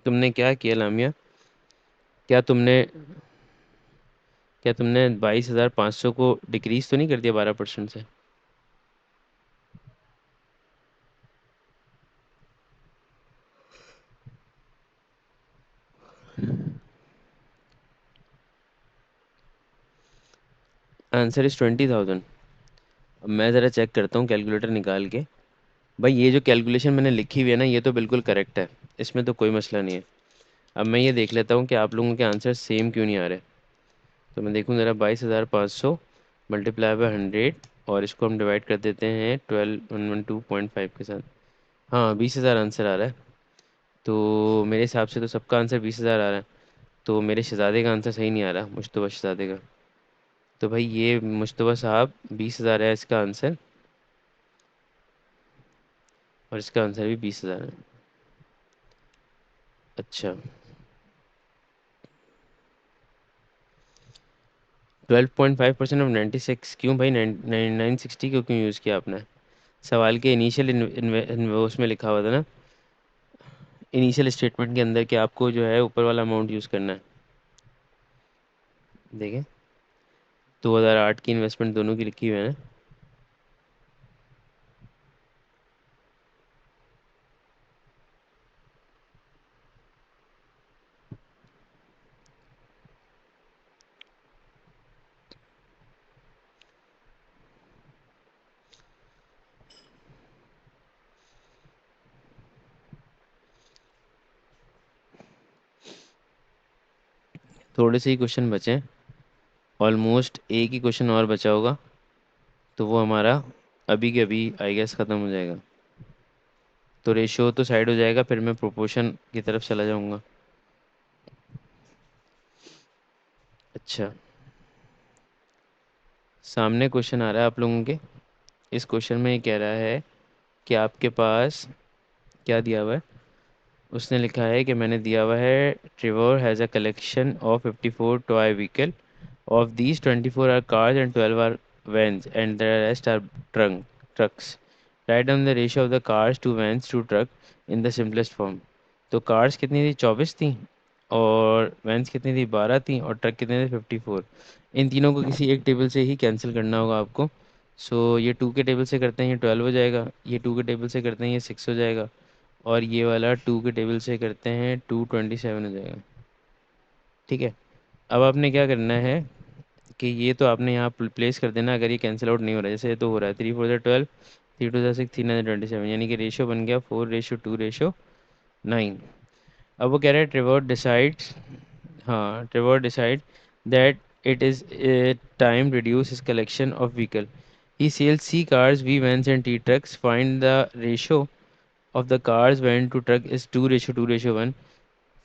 तुमने क्या किया लामिया? क्या तुमने क्या तुमने 22,500 को डिक्रीज तो नहीं कर दिया 12% से? Answer is 20,000। अब मैं ज़रा चेक करता हूँ कैलकुलेटर निकाल के। भाई ये जो कैलकुलेशन मैंने लिखी हुई है ना, ये तो बिल्कुल करेक्ट है, इसमें तो कोई मसला नहीं है। अब मैं ये देख लेता हूँ कि आप लोगों के आंसर सेम क्यों नहीं आ रहे। तो मैं देखूँ ज़रा, 22,500 मल्टीप्लाई बाय 100, और इसको हम डिवाइड कर देते हैं 12,112.5 के साथ। हाँ 20,000 आंसर आ रहा है। तो मेरे हिसाब से तो सबका आंसर 20,000 आ रहा है। तो मेरे शहज़ादे का आंसर सही नहीं आ रहा, मुश्तबा शहज़ादे का। तो भाई ये मुश्तबा साहब, 20,000 है इसका आंसर, और इसका आंसर भी 20,000 है। अच्छा, 12.5% ऑफ 96, क्यों भाई 960 क्यों क्यों यूज़ किया आपने? सवाल के इनिशियल उसमें लिखा हुआ था ना, इनिशियल स्टेटमेंट के अंदर, कि आपको जो है ऊपर वाला अमाउंट यूज़ करना है। देखें, 2008 की इन्वेस्टमेंट दोनों की लिखी हुई है ना। थोड़े से ही क्वेश्चन बचे हैं, ऑलमोस्ट एक ही क्वेश्चन और बचा होगा, तो वो हमारा अभी के अभी आई गेस ख़त्म हो जाएगा। तो रेशियो तो साइड हो जाएगा, फिर मैं प्रोपोर्शन की तरफ चला जाऊंगा। अच्छा, सामने क्वेश्चन आ रहा है आप लोगों के। इस क्वेश्चन में ये कह रहा है कि आपके पास क्या दिया हुआ है। उसने लिखा है कि मैंने दिया हुआ है, Trevor has a collection of 54 toy vehicle, of these 24 are cars and 12 are vans and the rest are trucks. Write down the ratio of the cars to vans to truck in the simplest form. तो कार्स कितनी थी, 24 थी, और वैन्स कितनी थी, 12 थी, और ट्रक कितने थे, 54। इन तीनों को किसी एक टेबल से ही कैंसिल करना होगा आपको। सो ये 2 के टेबल से करते हैं, ये 12 हो जाएगा, ये 2 के टेबल से करते हैं, ये 6 हो जाएगा, और ये वाला 2 के टेबल से करते हैं, 227 हो जाएगा। ठीक है। अब आपने क्या करना है कि ये तो आपने यहाँ प्लेस कर देना, अगर ये कैंसिल आउट नहीं हो रहा है, जैसे ये तो हो रहा है, 3 4 12, 3 2 6, 3 9 27, यानी कि रेशियो बन गया 4:2:9। अब वो कह रहा है ट्रेवर डिसाइड्स, हाँ Trevor decide that it is time reduce his collection of vehicle. He sells C cars, V vans and T trucks. Find the ratio of the cars van to truck is 2:2:1.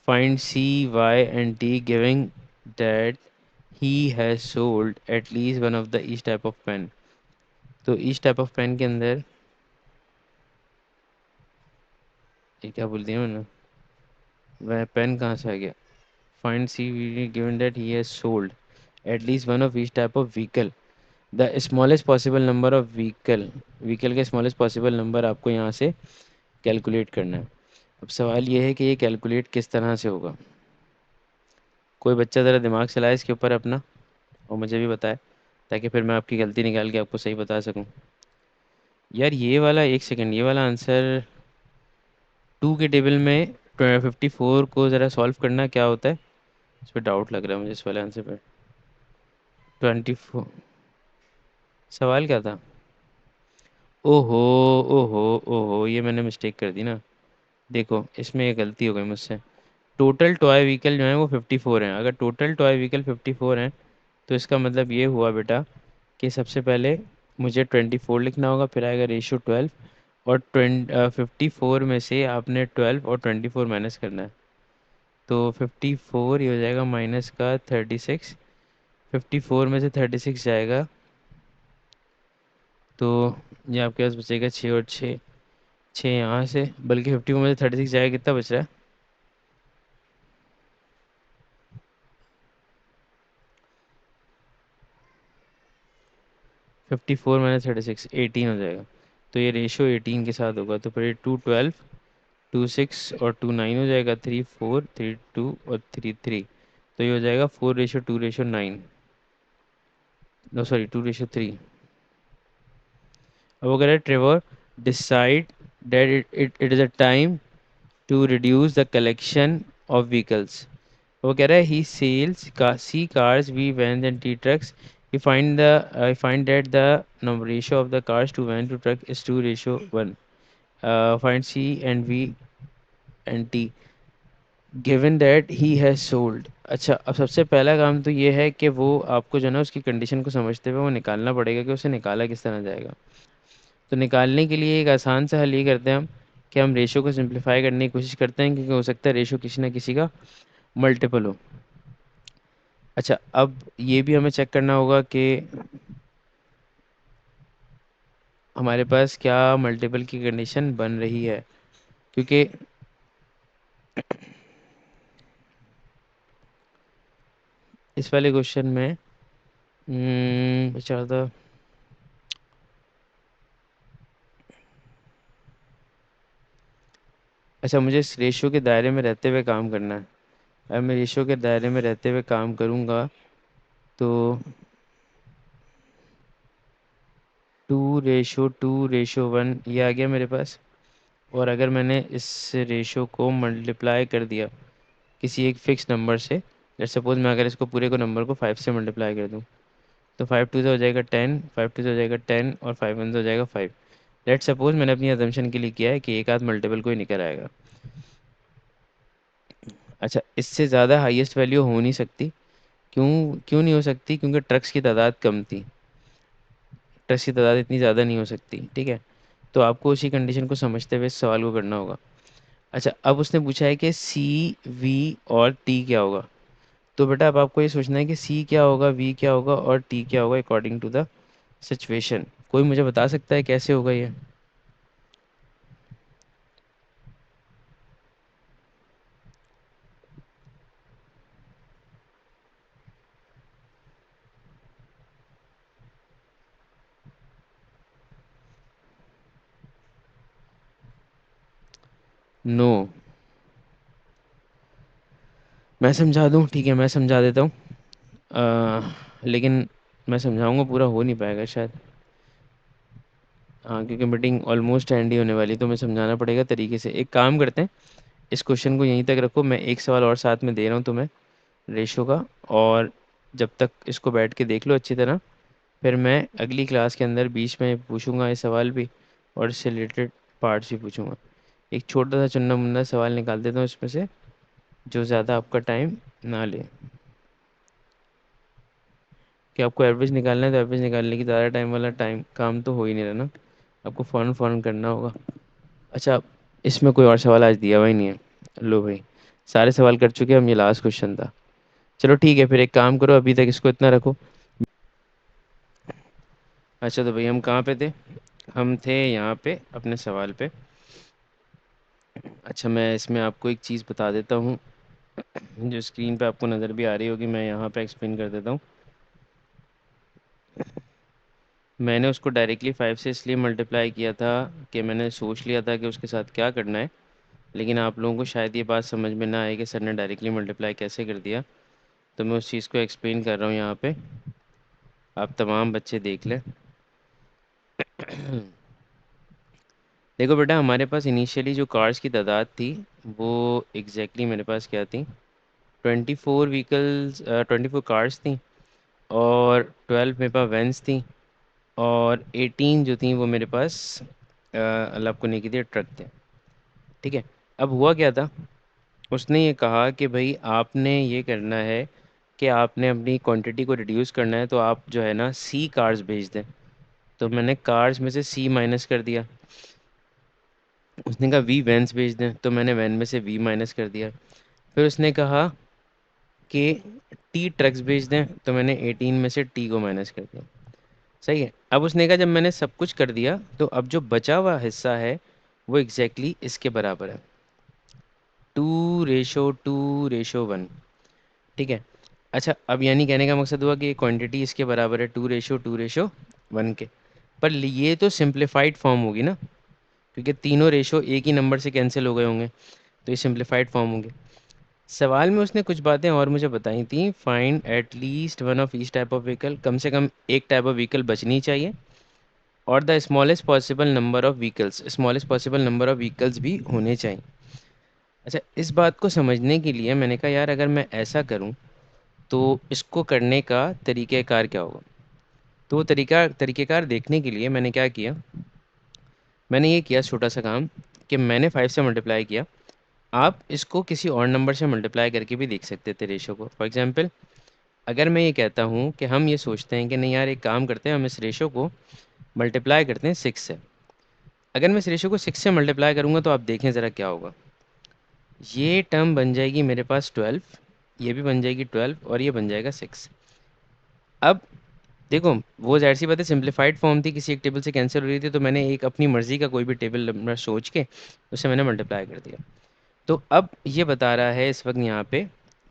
Find C, Y and T giving that he has sold at least one of the each type of pen. तो each type of pen के अंदर ये क्या बोल दिया मैंने, वह पेन कहाँ से आ गया? Find C given that he has sold at least one of each type of vehicle. The smallest possible number of vehicle के smallest possible number आपको यहाँ से कैलकुलेट करना है। अब सवाल ये है कि ये कैलकुलेट किस तरह से होगा। कोई बच्चा ज़रा दिमाग चलाए इसके ऊपर अपना और मुझे भी बताए, ताकि फिर मैं आपकी गलती निकाल के आपको सही बता सकूं। यार ये वाला, एक सेकंड, ये वाला आंसर 2 के टेबल में 54 को ज़रा सॉल्व करना क्या होता है, इस पर डाउट लग रहा है मुझे इस वाले आंसर पर। 24, सवाल क्या था? ओहो, ओहो, ओहो, ये मैंने मिस्टेक कर दी ना। देखो इसमें ये गलती हो गई मुझसे। टोटल टॉय व्हीकल जो है वो 54 हैं। अगर टोटल टॉय व्हीकल 54 हैं तो इसका मतलब ये हुआ बेटा कि सबसे पहले मुझे 24 लिखना होगा, फिर आएगा रेशियो 12, और 54 में से आपने 12 और 24 माइनस करना है। तो 54 ये हो जाएगा माइनस का 36। 54 में से 36 जाएगा तो ये आपके पास बचेगा 6 और 6, 6 यहाँ से, बल्कि 54 में से 36 जाएगा, कितना बच रहा है? 54 माइनस 36 18 हो जाएगा। तो ये रेशियो 18 के साथ होगा। तो फिर ये 2 12, 2 6 और 2 9 हो जाएगा, 3 4 3 2 और 3 3। तो ये हो जाएगा 4:2:9, नो सॉरी 2:3। अब वो कह रहा है Trevor decide that it is a time to reduce the collection of vehicles. वो कह रहा है ही सेल्स का C cars V van and T trucks. I find that the number ratio of the cars to van to truck is 2:1. Find C and V and T given that he has sold. अच्छा, अब सबसे पहला काम तो ये है कि वो आपको जो है ना उसकी कंडीशन को समझते हुए वो निकालना पड़ेगा कि उसे निकाला किस तरह जाएगा। तो निकालने के लिए एक आसान सा हल ये करते हैं हम कि हम रेशो को सिंप्लीफाई करने की कोशिश करते हैं, क्योंकि हो सकता है रेशो किसी ना किसी का मल्टीपल हो। अच्छा, अब ये भी हमें चेक करना होगा कि हमारे पास क्या मल्टीपल की कंडीशन बन रही है, क्योंकि इस वाले क्वेश्चन में बचा था। अच्छा, मुझे इस रेशियो के दायरे में रहते हुए काम करना है। अगर मैं रेशियो के दायरे में रहते हुए काम करूँगा तो 2:1 ये आ गया मेरे पास। और अगर मैंने इस रेशियो को मल्टीप्लाई कर दिया किसी एक फिक्स नंबर से, लेट सपोज मैं अगर इसको पूरे को नंबर को 5 से मल्टीप्लाई कर दूँ, तो 5 2 से हो जाएगा 10, 5 2 से हो जाएगा 10 और 5 1 से हो जाएगा 5। लेट सपोज मैंने अपनी अजम्पशन के लिए किया है कि एक आध मल्टीपल कोई निकल आएगा। अच्छा, इससे ज़्यादा हाईएस्ट वैल्यू हो नहीं सकती। क्यों? क्यों नहीं हो सकती? क्योंकि ट्रक्स की तादाद कम थी। ट्रक्स की तादाद इतनी ज़्यादा नहीं हो सकती, ठीक है। तो आपको उसी कंडीशन को समझते हुए इस सवाल को करना होगा। अच्छा, अब उसने पूछा है कि सी, वी और टी क्या होगा। तो बेटा अब आपको ये सोचना है कि सी क्या होगा, वी क्या होगा और टी क्या होगा अकॉर्डिंग टू द सिचुएशन। कोई मुझे बता सकता है कैसे होगा ये? नो, मैं समझा दूं? ठीक है, मैं समझा देता हूँ। लेकिन मैं समझाऊंगा पूरा हो नहीं पाएगा शायद। हाँ, क्योंकि मीटिंग ऑलमोस्ट एंड ही होने वाली है, तो मैं समझाना पड़ेगा तरीके से। एक काम करते हैं, इस क्वेश्चन को यहीं तक रखो, मैं एक सवाल और साथ में दे रहा हूँ तुम्हें रेशो का। और जब तक इसको बैठ के देख लो अच्छी तरह, फिर मैं अगली क्लास के अंदर बीच में पूछूंगा ये सवाल भी, और इससे रिलेटेड पार्ट्स भी पूछूंगा। एक छोटा सा चुन्ना मुन्ना सवाल निकाल देता हूँ इसमें से, जो ज़्यादा आपका टाइम ना ले। कि आपको एवरेज निकालना है तो एवरेज निकालने की ज़्यादा टाइम वाला टाइम काम तो हो ही नहीं रहा ना, आपको फ़ौरन फ़ौरन करना होगा। अच्छा, इसमें कोई और सवाल आज दिया हुआ ही नहीं है। लो भाई, सारे सवाल कर चुके हैं हम, ये लास्ट क्वेश्चन था। चलो ठीक है, फिर एक काम करो, अभी तक इसको इतना रखो। अच्छा तो भाई हम कहाँ पे थे? हम थे यहाँ पे अपने सवाल पे। अच्छा, मैं इसमें आपको एक चीज़ बता देता हूँ, जो स्क्रीन पे आपको नज़र भी आ रही होगी, मैं यहाँ पे एक्सप्लेन कर देता हूँ। मैंने उसको डायरेक्टली 5 से इसलिए मल्टीप्लाई किया था कि मैंने सोच लिया था कि उसके साथ क्या करना है, लेकिन आप लोगों को शायद ये बात समझ में ना आए कि सर ने डायरेक्टली मल्टीप्लाई कैसे कर दिया। तो मैं उस चीज़ को एक्सप्लेन कर रहा हूँ यहाँ पे, आप तमाम बच्चे देख लें। देखो बेटा, हमारे पास इनिशियली जो कार्स की तादाद थी वो एग्जैक्टली मेरे पास क्या थी, 24 व्हीकल्स, 24 कार्स थी, और 12 मेरे पास वैन्स थी, और 18 जो थी वो मेरे पास अल्लाह आपको नहीं की थी, ट्रक थे। ठीक है। अब हुआ क्या था, उसने ये कहा कि भाई आपने ये करना है कि आपने अपनी क्वांटिटी को रिड्यूस करना है, तो आप जो है ना सी कार्स भेज दें। तो मैंने कार्स में से सी माइनस कर दिया। उसने कहा वी वैन्स भेज दें, तो मैंने वैन में से वी माइनस कर दिया। फिर उसने कहा कि टी ट्रक्स भेज दें, तो मैंने 18 में से टी को माइनस कर दिया। सही है। अब उसने कहा जब मैंने सब कुछ कर दिया तो अब जो बचा हुआ हिस्सा है वो एग्जैक्टली इसके बराबर है, 2:2:1। ठीक है। अच्छा, अब यानी कहने का मकसद हुआ कि ये क्वांटिटी इसके बराबर है 2:2:1 के। पर ये तो सिंप्लीफाइड फॉर्म होगी ना, क्योंकि तीनों रेशो एक ही नंबर से कैंसिल हो गए होंगे, तो ये सिंप्लीफाइड फॉर्म होंगे। सवाल में उसने कुछ बातें और मुझे बताई थी, find at least one of each type of vehicle, कम से कम एक टाइप ऑफ व्हीकल बचनी चाहिए, और the smallest possible number of vehicles, smallest possible number of vehicles भी होने चाहिए। अच्छा, इस बात को समझने के लिए मैंने कहा यार अगर मैं ऐसा करूं तो इसको करने का तरीक़ाकार क्या होगा। तो वो तरीक़ेकार देखने के लिए मैंने क्या किया, मैंने ये किया छोटा सा काम, कि मैंने 5 से मल्टीप्लाई किया। आप इसको किसी और नंबर से मल्टीप्लाई करके भी देख सकते थे रेशो को। फॉर एग्जांपल, अगर मैं ये कहता हूँ कि हम ये सोचते हैं कि नहीं यार एक काम करते हैं, हम इस रेशो को मल्टीप्लाई करते हैं 6 से। अगर मैं इस रेशो को 6 से मल्टीप्लाई करूँगा तो आप देखें ज़रा क्या होगा। ये टर्म बन जाएगी मेरे पास 12, ये भी बन जाएगी 12, और ये बन जाएगा 6। अब देखो, वो ज़ाहिर सी बात है सिंप्लीफाइड फॉर्म थी, किसी एक टेबल से कैंसिल हो रही थी, तो मैंने एक अपनी मर्ज़ी का कोई भी टेबल नंबर सोच के उसे मैंने मल्टीप्लाई कर दिया। तो अब ये बता रहा है इस वक्त यहाँ पे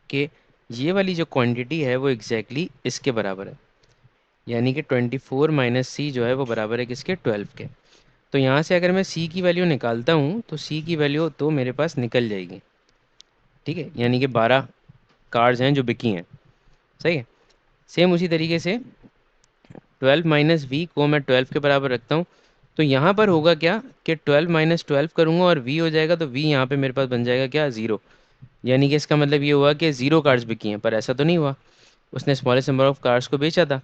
कि ये वाली जो क्वांटिटी है वो एग्जैक्टली इसके बराबर है, यानी कि 24 माइनस सी जो है वो बराबर है किसके, 12 के। तो यहाँ से अगर मैं सी की वैल्यू निकालता हूँ तो सी की वैल्यू तो मेरे पास निकल जाएगी। ठीक है, यानी कि 12 कार्स हैं जो बिकी हैं। सही है। सेम उसी तरीके से 12 माइनस वी को मैं 12 के बराबर रखता हूँ, तो यहाँ पर होगा क्या कि 12 माइनस 12 करूँगा और वी हो जाएगा, तो वी यहाँ पे मेरे पास बन जाएगा क्या, ज़ीरो। यानी कि इसका मतलब ये हुआ कि ज़ीरो कार्स बिकी हैं, पर ऐसा तो नहीं हुआ, उसने स्मॉलेस्ट नंबर ऑफ कार्स को बेचा था।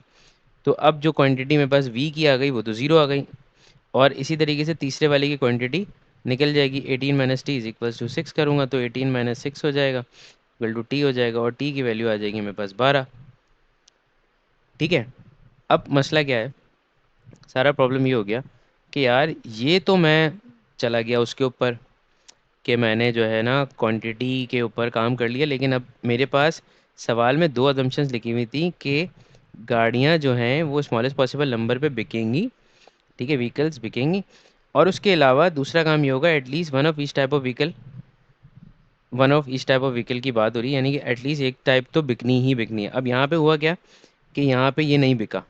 तो अब जो क्वांटिटी मेरे पास वी की आ गई वो तो ज़ीरो आ गई। और इसी तरीके से तीसरे वाले की क्वांटिटी निकल जाएगी, 18 minus t is equals to 6 करूँगा तो 18 माइनस 6 हो जाएगा, इक्वल टू टी हो जाएगा, और टी की वैल्यू आ जाएगी मेरे पास 12। ठीक है। अब मसला क्या है, सारा प्रॉब्लम ये हो गया कि यार ये तो मैं चला गया उसके ऊपर, कि मैंने जो है ना क्वांटिटी के ऊपर काम कर लिया, लेकिन अब मेरे पास सवाल में दो अजम्पशंस लिखी हुई थी कि गाड़ियाँ जो हैं वो स्मॉलेस्ट पॉसिबल नंबर पे बिकेंगी। ठीक है, व्हीकल्स बिकेंगी, और उसके अलावा दूसरा काम ये होगा at least one of each type of vehicle की बात हो रही है, यानी कि एटलीस्ट एक टाइप तो बिकनी ही बिकनी है। अब यहाँ पे हुआ क्या कि यहाँ पे ये नहीं बिका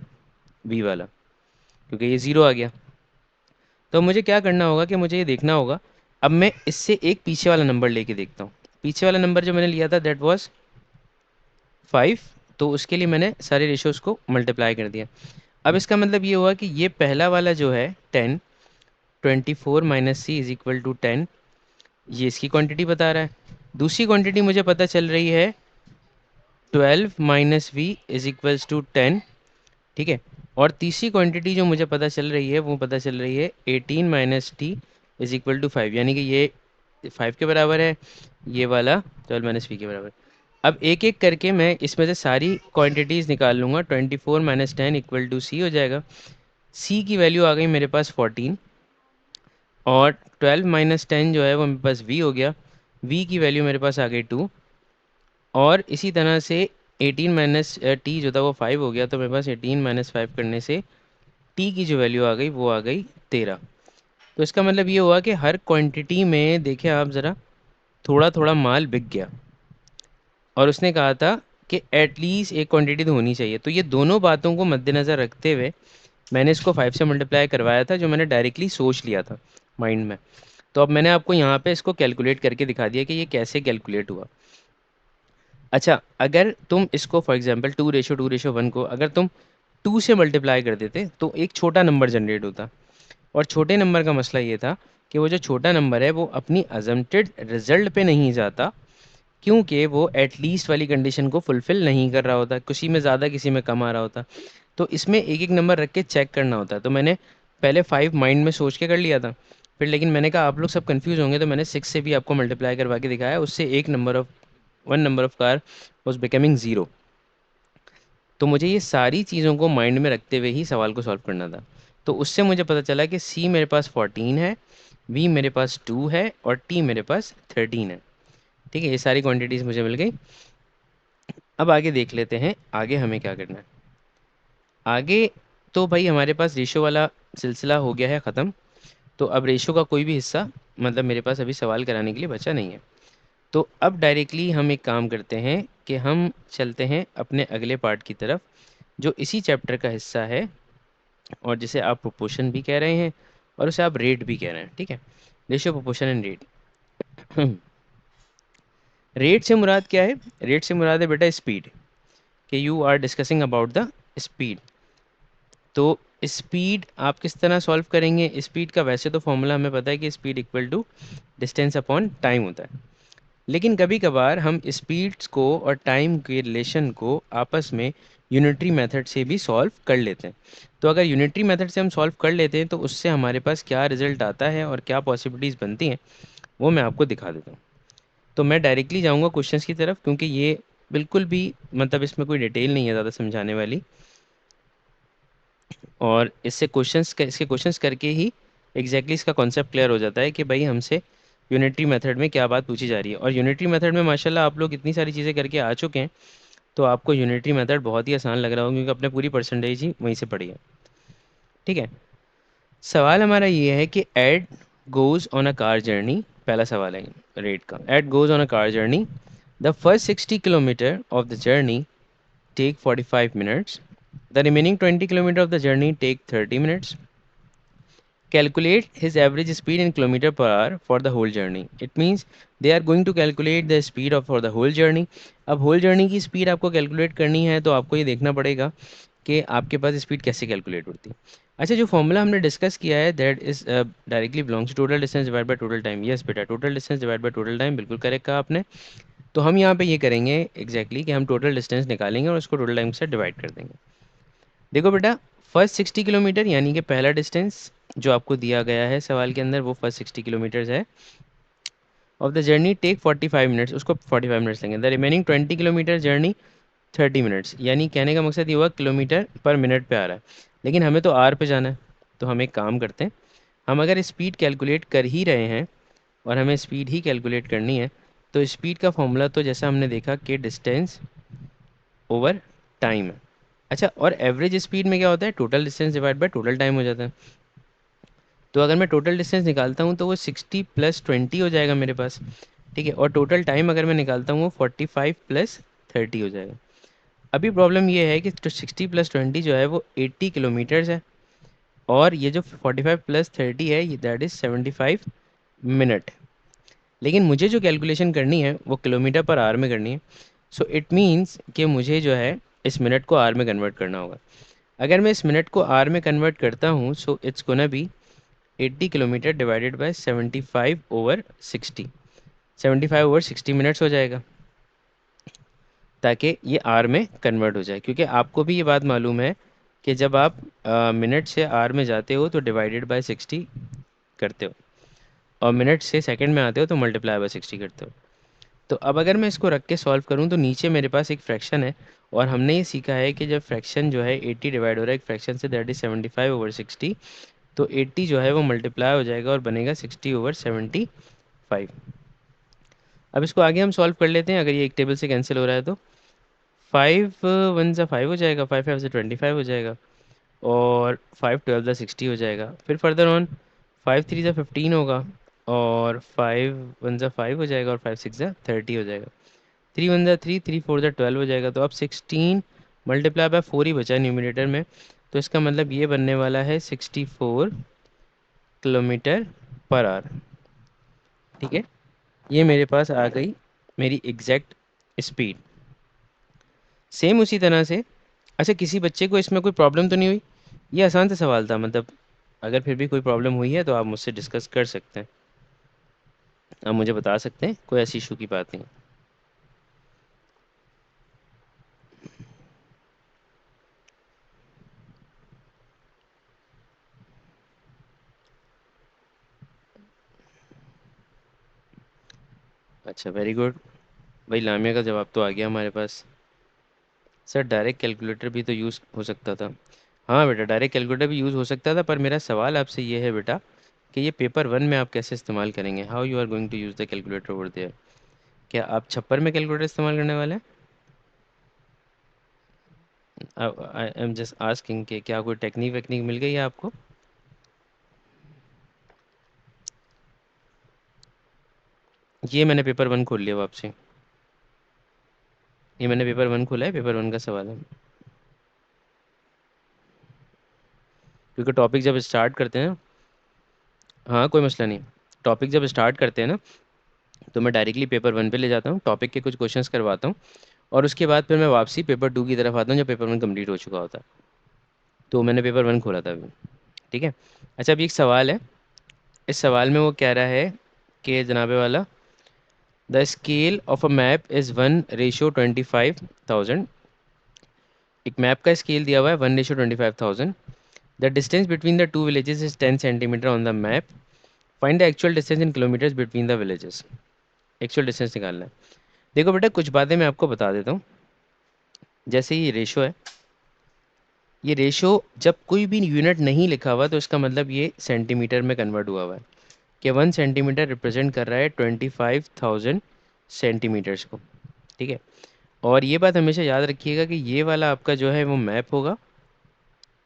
वी वाला, क्योंकि ये ज़ीरो आ गया। तो मुझे क्या करना होगा कि मुझे ये देखना होगा, अब मैं इससे एक पीछे वाला नंबर लेके देखता हूँ। पीछे वाला नंबर जो मैंने लिया था दैट वाज 5, तो उसके लिए मैंने सारे रेशियोज़ को मल्टीप्लाई कर दिया। अब इसका मतलब ये हुआ कि ये पहला वाला जो है 10, 24 minus c is equal to 10, ये इसकी क्वांटिटी बता रहा है। दूसरी क्वांटिटी मुझे पता चल रही है 12 minus v is equals to 10। ठीक है। और तीसरी क्वांटिटी जो मुझे पता चल रही है वो पता चल रही है 18 minus t is equal to 5, यानी कि ये 5 के बराबर है, ये वाला 12 माइनस वी के बराबर। अब एक एक करके मैं इसमें से सारी क्वांटिटीज़ निकाल लूँगा। 24 माइनस 10 इक्वल टू सी हो जाएगा। सी की वैल्यू आ गई मेरे पास 14, और 12 माइनस 10 जो है वो मेरे पास वी हो गया। वी की वैल्यू मेरे पास आ गई 2, और इसी तरह से 18 माइनस टी जो था वो 5 हो गया, तो मेरे पास 18 माइनस 5 करने से टी की जो वैल्यू आ गई वो आ गई 13। तो इसका मतलब ये हुआ कि हर क्वांटिटी में देखें आप ज़रा, थोड़ा थोड़ा माल बिक गया। और उसने कहा था कि एटलीस्ट एक क्वांटिटी तो होनी चाहिए। तो ये दोनों बातों को मद्देनज़र रखते हुए मैंने इसको 5 से मल्टीप्लाई करवाया था, जो मैंने डायरेक्टली सोच लिया था माइंड में। तो अब मैंने आपको यहाँ पे इसको कैलकुलेट करके दिखा दिया कि ये कैसे कैलकुलेट हुआ। अच्छा, अगर तुम इसको फॉर एग्जांपल 2:1 को अगर तुम 2 से मल्टीप्लाई कर देते तो एक छोटा नंबर जनरेट होता। और छोटे नंबर का मसला ये था कि वो जो छोटा नंबर है वो अपनी अजम्प्टेड रिजल्ट पे नहीं जाता, क्योंकि वो एटलीस्ट वाली कंडीशन को फुलफिल नहीं कर रहा होता, किसी में ज़्यादा किसी में कम आ रहा होता। तो इसमें एक एक नंबर रख के चेक करना होता है। तो मैंने पहले 5 माइंड में सोच के कर लिया था, फिर लेकिन मैंने कहा आप लोग सब कंफ्यूज होंगे, तो मैंने 6 से भी आपको मल्टीप्लाई करवा के दिखाया। उससे एक number of one number of car was becoming zero. तो मुझे ये सारी चीज़ों को माइंड में रखते हुए ही सवाल को सॉल्व करना था। तो उससे मुझे पता चला कि सी मेरे पास 14 है, वी मेरे पास 2 है, और टी मेरे पास 13 है। ठीक है, ये सारी क्वांटिटीज़ मुझे मिल गई। अब आगे देख लेते हैं आगे हमें क्या करना है। आगे तो भाई हमारे पास रेशो वाला सिलसिला हो गया है ख़त्म। तो अब रेशो का कोई भी हिस्सा मतलब मेरे पास अभी सवाल कराने के लिए बचा नहीं है। तो अब डायरेक्टली हम एक काम करते हैं कि हम चलते हैं अपने अगले पार्ट की तरफ, जो इसी चैप्टर का हिस्सा है, और जिसे आप प्रोपोर्शन भी कह रहे हैं और उसे आप रेट भी कह रहे हैं। ठीक है, ratio, proportion and rate. Rate से मुराद क्या है? रेट से मुराद है बेटा स्पीड, कि you are discussing about the speed. तो स्पीड आप किस तरह सॉल्व करेंगे? स्पीड का वैसे तो फॉर्मूला हमें पता है कि speed equal to distance upon time होता है, लेकिन कभी कभार हम स्पीड्स को और टाइम के रिलेशन को आपस में यूनिटरी मेथड से भी सॉल्व कर लेते हैं। तो अगर यूनिटरी मेथड से हम सॉल्व कर लेते हैं तो उससे हमारे पास क्या रिजल्ट आता है और क्या पॉसिबिलिटीज़ बनती हैं वो मैं आपको दिखा देता हूँ। तो मैं डायरेक्टली जाऊँगा क्वेश्चंस की तरफ, क्योंकि ये बिल्कुल भी मतलब इसमें कोई डिटेल नहीं है ज़्यादा समझाने वाली, और इसके क्वेश्चंस करके ही इसका कॉन्सेप्ट क्लियर हो जाता है कि भाई हमसे यूनिटरी मेथड में क्या बात पूछी जा रही है। और यूनिटरी मेथड में माशाल्लाह आप लोग इतनी सारी चीज़ें करके आ चुके हैं, तो आपको यूनिटरी मेथड बहुत ही आसान लग रहा होगा, क्योंकि अपने पूरी परसेंटेज ही वहीं से पढ़ी है। ठीक है, सवाल हमारा ये है कि Ed goes on a car journey. पहला सवाल है रेट का। Ed goes on a car journey, the first 60 kilometre of the journey take 45 minutes. The remaining 20 kilometer of the journey take 30 minutes. Calculate his average speed in kilometer per hour for the whole journey. It means they are going to calculate the speed of for the whole journey. अब whole journey की speed आपको calculate करनी है तो आपको ये देखना पड़ेगा कि आपके पास स्पीड कैसे कैलकुलेट होती है। अच्छा, जो फॉर्मूला हमने डिस्कस किया है that is directly belongs to total distance divide by total time. Yes बेटा, total distance divide by total time, बिल्कुल करेक्ट कहा आपने। तो हम यहाँ पे ये करेंगे कि हम टोटल डिस्टेंस निकालेंगे और उसको टोटल टाइम से डिवाइड कर देंगे। देखो बेटा, फर्स्ट 60 किलोमीटर यानी कि पहला डिस्टेंस जो आपको दिया गया है सवाल के अंदर वो फर्स्ट 60 किलोमीटर्स है। Of the journey take 45 minutes, उसको 45 मिनट्स लेंगे। The remaining 20 kilometre journey 30 minutes, यानी कहने का मकसद ये हुआ किलोमीटर पर मिनट पे आ रहा है, लेकिन हमें तो आर पे जाना है। तो हम एक काम करते हैं, हम अगर स्पीड कैलकुलेट कर ही रहे हैं और हमें स्पीड ही कैलकुलेट करनी है, तो स्पीड का फॉर्मूला तो जैसा हमने देखा कि डिस्टेंस ओवर टाइम है। अच्छा, और एवरेज स्पीड में क्या होता है? Total distance divide by total time हो जाता है। तो अगर मैं टोटल डिस्टेंस निकालता हूँ तो वो 60 + 20 हो जाएगा मेरे पास। ठीक है, और टोटल टाइम अगर मैं निकालता हूँ वो 45 + 30 हो जाएगा। अभी प्रॉब्लम ये है कि तो 60 + 20 जो है वो 80 किलोमीटर्स है, और ये जो 45 + 30 है ये दैट इज़ 75 मिनट। लेकिन मुझे जो कैलकुलेशन करनी है वो किलोमीटर पर आवर में करनी है। सो इट मीन्स कि मुझे जो है इस मिनट को आवर में कन्वर्ट करना होगा। अगर मैं इस मिनट को आवर में कन्वर्ट करता हूँ सो it's gonna B 80 kilometre divided by 75/60। 75/60 minutes हो जाएगा, ताकि ये आर में कन्वर्ट हो जाए। क्योंकि आपको भी ये बात मालूम है कि जब आप मिनट से आर में जाते हो तो डिवाइडेड बाय 60 करते हो, और मिनट से सेकंड में आते हो तो मल्टीप्लाई बाय 60 करते हो। तो अब अगर मैं इसको रख के सॉल्व करूँ तो नीचे मेरे पास एक फ्रैक्शन है, और हमने ये सीखा है कि जब फ्रैक्शन जो है 80 डिवाइड हो रहा है एक फ्रैक्शन से, दैट इज 75/60, तो 80 जो है वो मल्टीप्लाई हो जाएगा और बनेगा 60/75। अब इसको आगे हम सॉल्व कर लेते हैं, अगर ये एक टेबल से कैंसिल हो रहा है तो 5 1 ज़ा 5 हो जाएगा, 5 5 ज़ा 25 हो जाएगा, और 5 12 ज़ा 60 हो जाएगा। फिर फर्दर ऑन 5 3 ज़ा 15 होगा, और 5 1 ज़ा 5 हो जाएगा, और 5 6 ज़ा 30 हो जाएगा। 3 1 ज़ा 3, 3 4 ज़ा 12 हो जाएगा। तो अब 16 मल्टीप्लाई बाय 4 ही बचा है न्यूमिनेटर में, तो इसका मतलब ये बनने वाला है 64 किलोमीटर पर आवर। ठीक है, ये मेरे पास आ गई मेरी एग्जैक्ट स्पीड। सेम उसी तरह से, अच्छा किसी बच्चे को इसमें कोई प्रॉब्लम तो नहीं हुई? ये आसान सा सवाल था, मतलब अगर फिर भी कोई प्रॉब्लम हुई है तो आप मुझसे डिस्कस कर सकते हैं, आप मुझे बता सकते हैं, कोई ऐसी इशू की बात नहीं। अच्छा वेरी गुड, भाई लामिया का जवाब तो आ गया हमारे पास। सर डायरेक्ट कैलकुलेटर भी तो यूज़ हो सकता था। हाँ बेटा, डायरेक्ट कैलकुलेटर भी यूज़ हो सकता था, पर मेरा सवाल आपसे ये है बेटा कि ये पेपर 1 में आप कैसे इस्तेमाल करेंगे, how you are going to use the calculator over there. क्या आप छप्पर में कैलकुलेटर इस्तेमाल करने वाले हैं? आई एम जस्ट आस्किंग कि क्या कोई टेक्निक वेक्निक मिल गई है आपको? ये मैंने पेपर 1 खोल लिया वापसी, ये मैंने पेपर 1 खोला है, पेपर 1 का सवाल है। क्योंकि टॉपिक जब स्टार्ट करते हैं, हाँ कोई मसला नहीं, टॉपिक जब स्टार्ट करते हैं ना, तो मैं डायरेक्टली पेपर 1 पे ले जाता हूँ, टॉपिक के कुछ क्वेश्चंस करवाता हूँ, और उसके बाद फिर मैं वापसी पेपर 2 की तरफ आता हूँ जब पेपर 1 कंप्लीट हो चुका होता है। तो मैंने पेपर 1 खोला था अभी। ठीक है, अच्छा अभी एक सवाल है, इस सवाल में वो कह रहा है कि जनाबे वाला, the scale of a map is 1:25,000। एक मैप का स्केल दिया हुआ है 1:25,000। The distance between the two villages is 10 centimetre on the map. Find the actual distance in kilometres between the villages. Actual distance निकालना है। देखो बेटा, कुछ बातें मैं आपको बता देता हूँ। जैसे ये रेशो है, ये रेशो जब कोई भी यूनिट नहीं लिखा हुआ तो इसका मतलब ये सेंटीमीटर में कन्वर्ट हुआ हुआ है, कि 1 सेंटीमीटर रिप्रेजेंट कर रहा है 25,000 सेंटीमीटर्स को। ठीक है, और ये बात हमेशा याद रखिएगा कि ये वाला आपका जो है वो मैप होगा,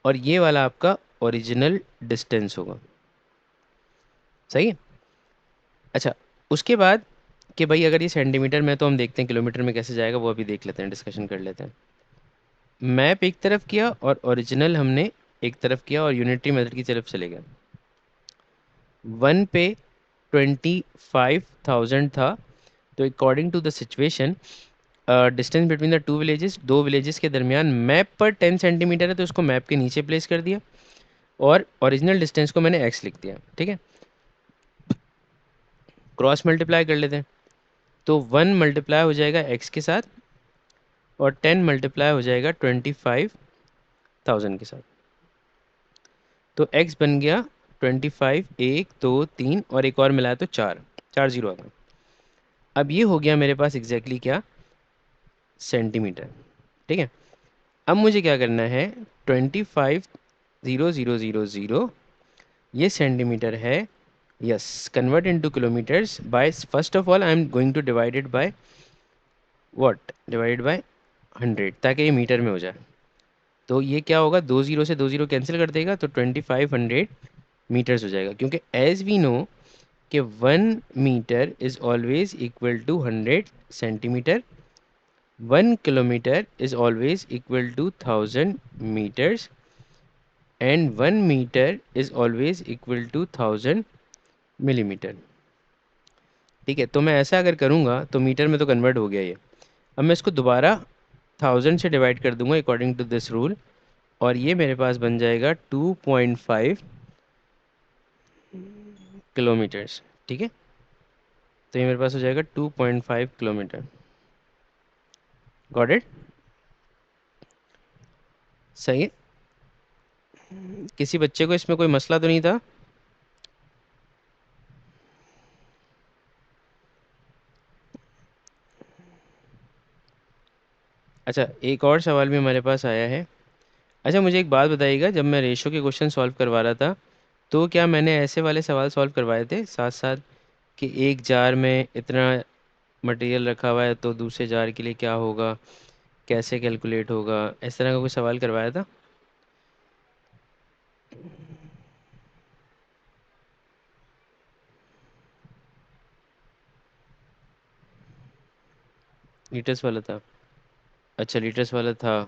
और ये वाला आपका ओरिजिनल डिस्टेंस होगा। सही है। अच्छा, उसके बाद कि भाई अगर ये सेंटीमीटर में, तो हम देखते हैं किलोमीटर में कैसे जाएगा, वो अभी देख लेते हैं, डिस्कशन कर लेते हैं। मैप एक तरफ किया और ओरिजिनल हमने एक तरफ किया, और यूनिटरी मेथड की तरफ चले गए। 1 पे 25,000 था, तो according to the situation, distance between the two villages, दो विलेजेस के दरमियान मैप पर 10 सेंटीमीटर है, तो उसको मैप के नीचे प्लेस कर दिया, और ओरिजिनल डिस्टेंस को मैंने एक्स लिख दिया। ठीक है, क्रॉस मल्टीप्लाई कर लेते हैं, तो 1 मल्टीप्लाई हो जाएगा एक्स के साथ, और 10 मल्टीप्लाई हो जाएगा 25,000 के साथ। तो x बन गया 25, 1 2 3, और एक और मिलाया तो 4, 4 जीरो आ गया। अब ये हो गया मेरे पास एग्जैक्टली क्या, सेंटीमीटर। ठीक है, अब मुझे क्या करना है, 25,000,000 ये सेंटीमीटर है। Yes, convert into kilometres by, first of all I am going to divide it by what, divide by 100, ताकि ये मीटर में हो जाए। तो ये क्या होगा, 2 जीरो से 2 जीरो कैंसिल कर देगा, तो 2500 मीटर्स हो जाएगा, क्योंकि एज वी नो कि 1 metre is always equal to 100 centimetre, 1 kilometre is always equal to 1000 metres, and 1 metre is always equal to 1000 millimetre. ठीक है, तो मैं ऐसा अगर करूँगा तो मीटर में तो कन्वर्ट हो गया ये। अब मैं इसको दोबारा 1000 से डिवाइड कर दूंगा अकॉर्डिंग टू दिस रूल, और ये मेरे पास बन जाएगा 2.5 किलोमीटर्स। ठीक है, तो ये मेरे पास हो जाएगा 2.5 किलोमीटर। Got it? सही है। किसी बच्चे को इसमें कोई मसला तो नहीं था? अच्छा, एक और सवाल भी हमारे पास आया है। अच्छा, मुझे एक बात बताइएगा, जब मैं रेशो के क्वेश्चन सॉल्व करवा रहा था तो क्या मैंने ऐसे वाले सवाल सॉल्व करवाए थे साथ साथ, कि एक जार में इतना मटेरियल रखा हुआ है तो दूसरे जार के लिए क्या होगा, कैसे कैलकुलेट होगा, इस तरह का कोई सवाल करवाया था? लीटर्स वाला था? अच्छा, लीटर्स वाला था।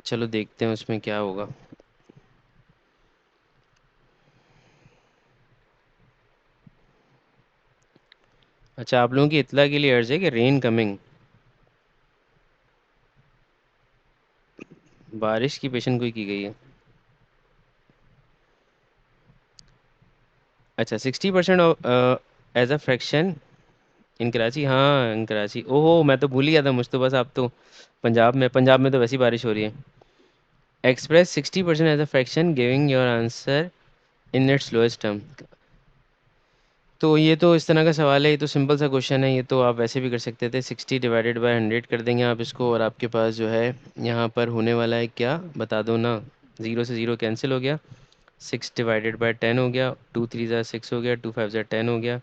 चलो देखते हैं उसमें क्या होगा। अच्छा, आप लोगों की इत्तला के लिए अर्ज है कि रेन कमिंग। बारिश की पेशन गोई की गई है। अच्छा, 60% as a fraction in Karachi. हाँ, इन कराची, ओहो मैं तो भूल ही गया था, मुझ तो बस आप तो पंजाब में तो वैसी बारिश हो रही है। Express 60% as a fraction giving your answer in its lowest term. तो ये तो इस तरह का सवाल है, ये तो सिंपल सा क्वेश्चन है, ये तो आप वैसे भी कर सकते थे, 60 डिवाइडेड बाय 100 कर देंगे आप इसको, और आपके पास जो है यहाँ पर होने वाला है क्या, बता दो ना। ज़ीरो से ज़ीरो कैंसिल हो गया, 6 डिवाइडेड बाय 10 हो गया, 2 3 ज़ा 6 हो गया, 2 5 ज़ा 10 हो गया,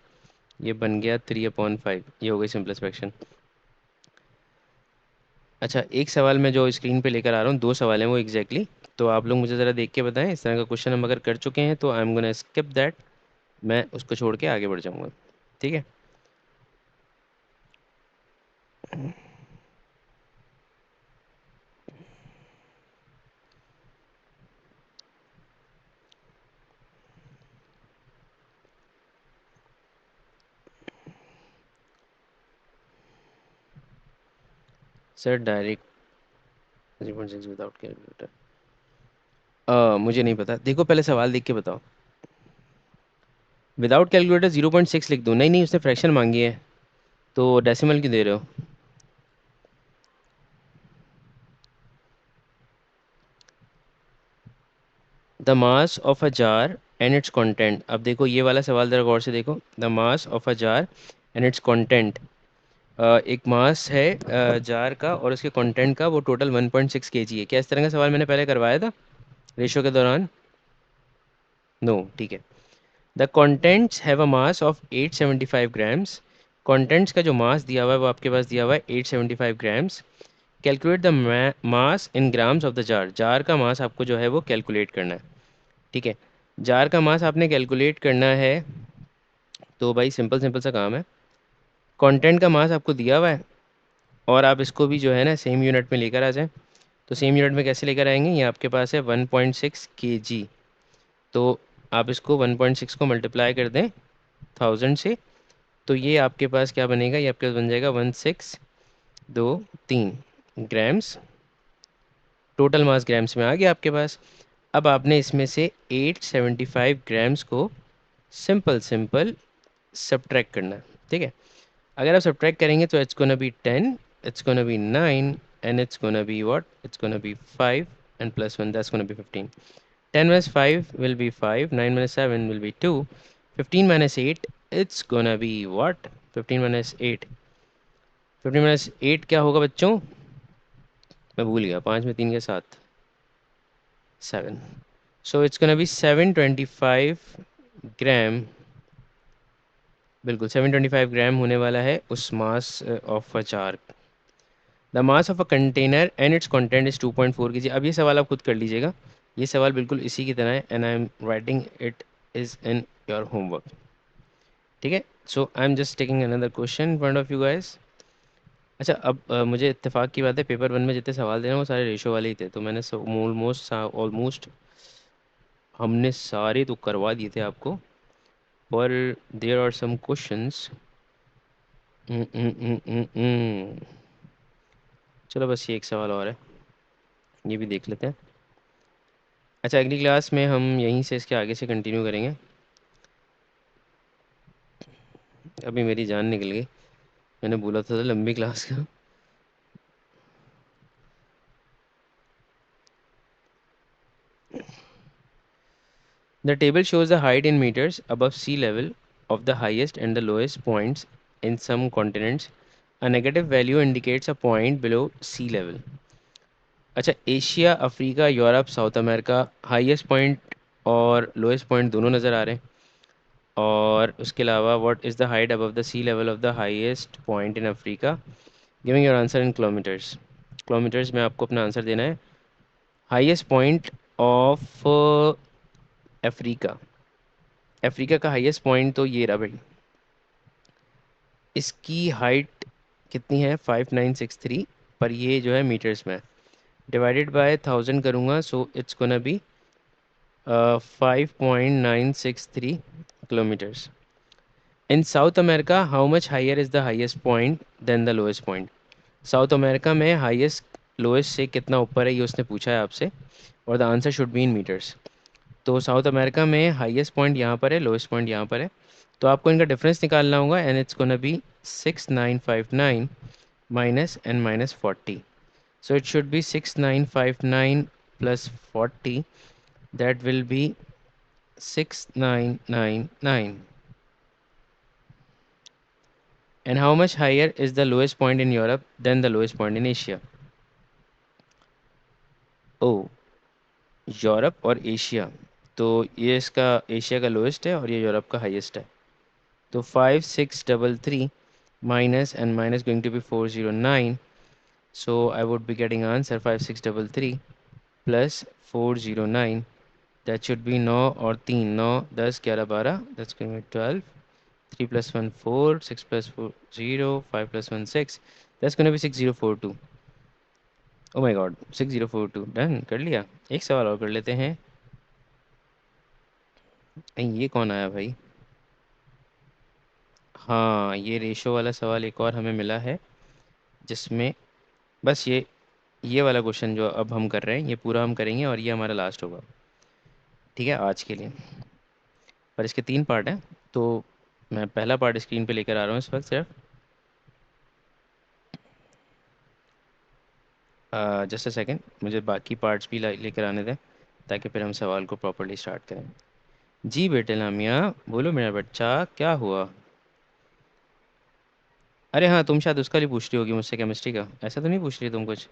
ये बन गया 3/5, ये हो गई सिंपलेस्ट फ्रैक्शन। अच्छा, एक सवाल मैं जो स्क्रीन पे लेकर आ रहा हूँ, दो सवाल हैं वो एग्जैक्टली तो आप लोग मुझे ज़रा देख के बताएं, इस तरह का क्वेश्चन हम अगर कर चुके हैं तो I am gonna skip that, मैं उसको छोड़ के आगे बढ़ जाऊँगा। ठीक है। सर डायरेक्ट 0.6 विदाउट कैलकुलेटर, मुझे नहीं पता, देखो पहले सवाल देख के बताओ। विदाउट कैलकुलेटर 0.6 लिख दूँ? नहीं नहीं, उसने फ्रैक्शन मांगी है, तो डेसिमल क्यों दे रहे हो? The mass of a jar and it's content, अब देखो ये वाला सवाल ज़रा गौर से देखो, the mass of a jar and it's content. एक मास है जार का और उसके कंटेंट का, वो टोटल 1.6 केजी है। क्या इस तरह का सवाल मैंने पहले करवाया था रेशो के दौरान? नो, ठीक है। The contents have a mass of 875 grams, contents का जो मास दिया हुआ है वो आपके पास दिया हुआ है 875 grams. Calculate the mass in grams of the jar, jar का मास आपको जो है वो कैलकुलेट करना है। ठीक है, जार का मास आपने कैलकुलेट करना है, तो भाई सिंपल सिंपल सा काम है। कंटेंट का मास आपको दिया हुआ है, और आप इसको भी जो है ना सेम यूनिट में लेकर आ जाएं। तो सेम यूनिट में कैसे लेकर आएंगे, ये आपके पास है 1.6 kg, तो आप इसको 1.6 को मल्टीप्लाई कर दें 1000 से, तो ये आपके पास क्या बनेगा, ये आपके पास बन जाएगा 1623 ग्राम्स। टोटल मास ग्राम्स में आ गया आपके पास। अब आपने इसमें से 875 ग्राम्स को सिंपल सिंपल सब्ट्रैक्ट करना है। ठीक है, अगर आप सब्ट्रैक्ट करेंगे तो it's gonna B 10, it's gonna B 9, and it's gonna be what, it's gonna B 5 and plus 1, that's gonna be 15। 10 minus 5 will be 5, 9 minus 7 will be 2, 15 minus 8, it's gonna be what? 15 minus 8, 15 minus 8 क्या होगा बच्चों? मैं भूल गया, 5 में 3 के साथ 7, so it's gonna be 725 ग्राम। बिल्कुल 725 ग्राम होने वाला है उस mass of a jar. The mass of a container and it's content is 2.4 kg। अब ये सवाल आप खुद कर लीजिएगा, ये सवाल बिल्कुल इसी की तरह है, and I am writing it is in your homework. ठीक है, so I am just taking another question in front of you guys. अच्छा, अब मुझे इत्तेफाक की बात है, पेपर 1 में जितने सवाल दे रहे हैं वो सारे रेशो वाले ही थे, तो मैंने ऑलमोस्ट हमने सारे तो करवा दिए थे आपको, पर देयर आर सम क्वेश्चंस। चलो बस ये एक सवाल और है, ये भी देख लेते हैं। अच्छा, अगली क्लास में हम यहीं से इसके आगे से कंटिन्यू करेंगे। अभी मेरी जान निकल गई, मैंने बोला था लंबी क्लास का। The table shows the height in meters above sea level of the highest and the lowest points in some continents a negative value indicates a point below sea level. अच्छा, Asia, Africa, Europe, South America, highest point और लोएस्ट पॉइंट दोनों नज़र आ रहे हैं। और उसके अलावा what is the height above the sea level of the highest point in Africa, giving your answer in kilometres. Kilometres में आपको अपना आंसर देना है। Highest point of Africa, Africa का हाईएस्ट पॉइंट तो ये रहा भाई। इसकी हाइट कितनी है? 5963, पर ये जो है मीटर्स में डिवाइडेड बाय 1000 करूँगा, सो it's gonna B 5.963 kilometers. In South America, how much higher is the highest point than the lowest point? South America में हाईएस्ट लोएस्ट से कितना ऊपर है ये उसने पूछा है आपसे, और the answer should be in meters. तो साउथ अमेरिका में हाईएस्ट पॉइंट यहाँ पर है, लोएस्ट पॉइंट यहाँ पर है। तो आपको इनका डिफरेंस निकालना होगा, and it's gonna be 6959 minus N minus 40। So it should be 6959 plus 40, that will be 6999. And how much higher is the lowest point in Europe than the lowest point in Asia? Oh, Europe और एशिया, तो ये इसका एशिया का लोएस्ट है और ये यूरोप का हाईएस्ट है। तो 5633 minus and minus going to be 409. So I would be getting answer 5633 plus 409, that should be 9 और 3 9 10 11 12, that's going to be 12, 3 plus 1 4, 6 plus 4 0, 5 plus 1 6, that's going to be 6042। O my God, 6042 done कर लिया। एक सवाल और कर लेते हैं। ये कौन आया भाई? हाँ, ये रेशो वाला सवाल एक और हमें मिला है, जिसमें बस ये वाला क्वेश्चन जो अब हम कर रहे हैं ये पूरा हम करेंगे और ये हमारा लास्ट होगा, ठीक है, आज के लिए। पर इसके 3 पार्ट हैं, तो मैं पहला पार्ट स्क्रीन पे लेकर आ रहा हूँ इस वक्त सिर्फ। जस्ट अ सेकेंड, मुझे बाकी पार्ट्स भी लेकर आने दें, ताकि फिर हम सवाल को प्रॉपरली स्टार्ट करें। जी बेटे लामिया, बोलो मेरा बच्चा, क्या हुआ? अरे हाँ, तुम शायद उसका भी पूछ रही होगी मुझसे, केमिस्ट्री का। ऐसा तो नहीं पूछ रही तुम कुछ?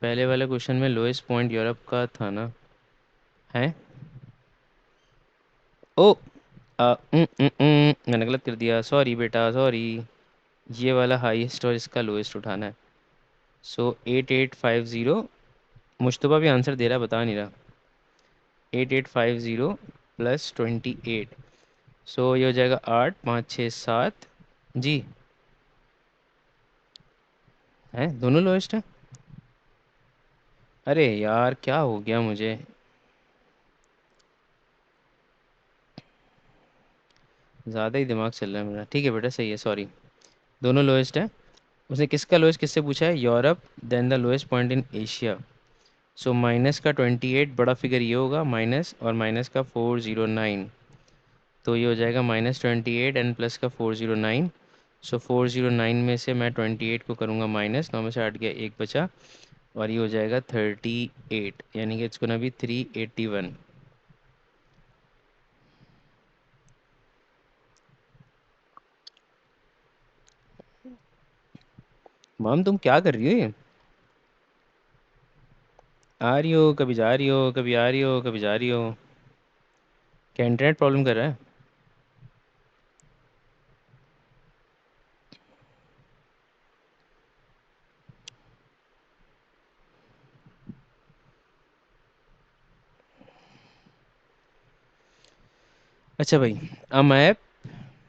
पहले वाले क्वेश्चन में लोएस्ट पॉइंट यूरोप का था ना? है? ओ, मैंने गलत कर दिया, सॉरी बेटा सॉरी। ये वाला हाईएस्ट और इसका लोएस्ट उठाना है। सो 8850, मुश्तबा भी आंसर दे रहा है, बता नहीं रहा। 8850 प्लस 28, सो ये हो जाएगा 8 5 6 7। जी, है दोनों लोएस्ट है। अरे यार, क्या हो गया मुझे? ज़्यादा ही दिमाग चल रहा है मेरा। ठीक है बेटा, सही है, सॉरी। दोनों लोएस्ट है। उसने किसका लोएस्ट किससे पूछा है? Europe, then the lowest point in Asia. So minus का 28, बड़ा फिगर ये होगा, माइनस और माइनस का 409, तो ये हो जाएगा -28 एंड प्लस का 409। सो 409 में से मैं 28 को करूँगा माइनस, 9 में से 8 गया, एक बचा, और ये हो जाएगा 38, यानी कि इट्स गोना बी 381। माम तुम क्या कर रही हो? ये आ रही हो, कभी जा रही हो, कभी आ रही हो, कभी जा रही हो। क्या इंटरनेट प्रॉब्लम कर रहा है? अच्छा भाई, a map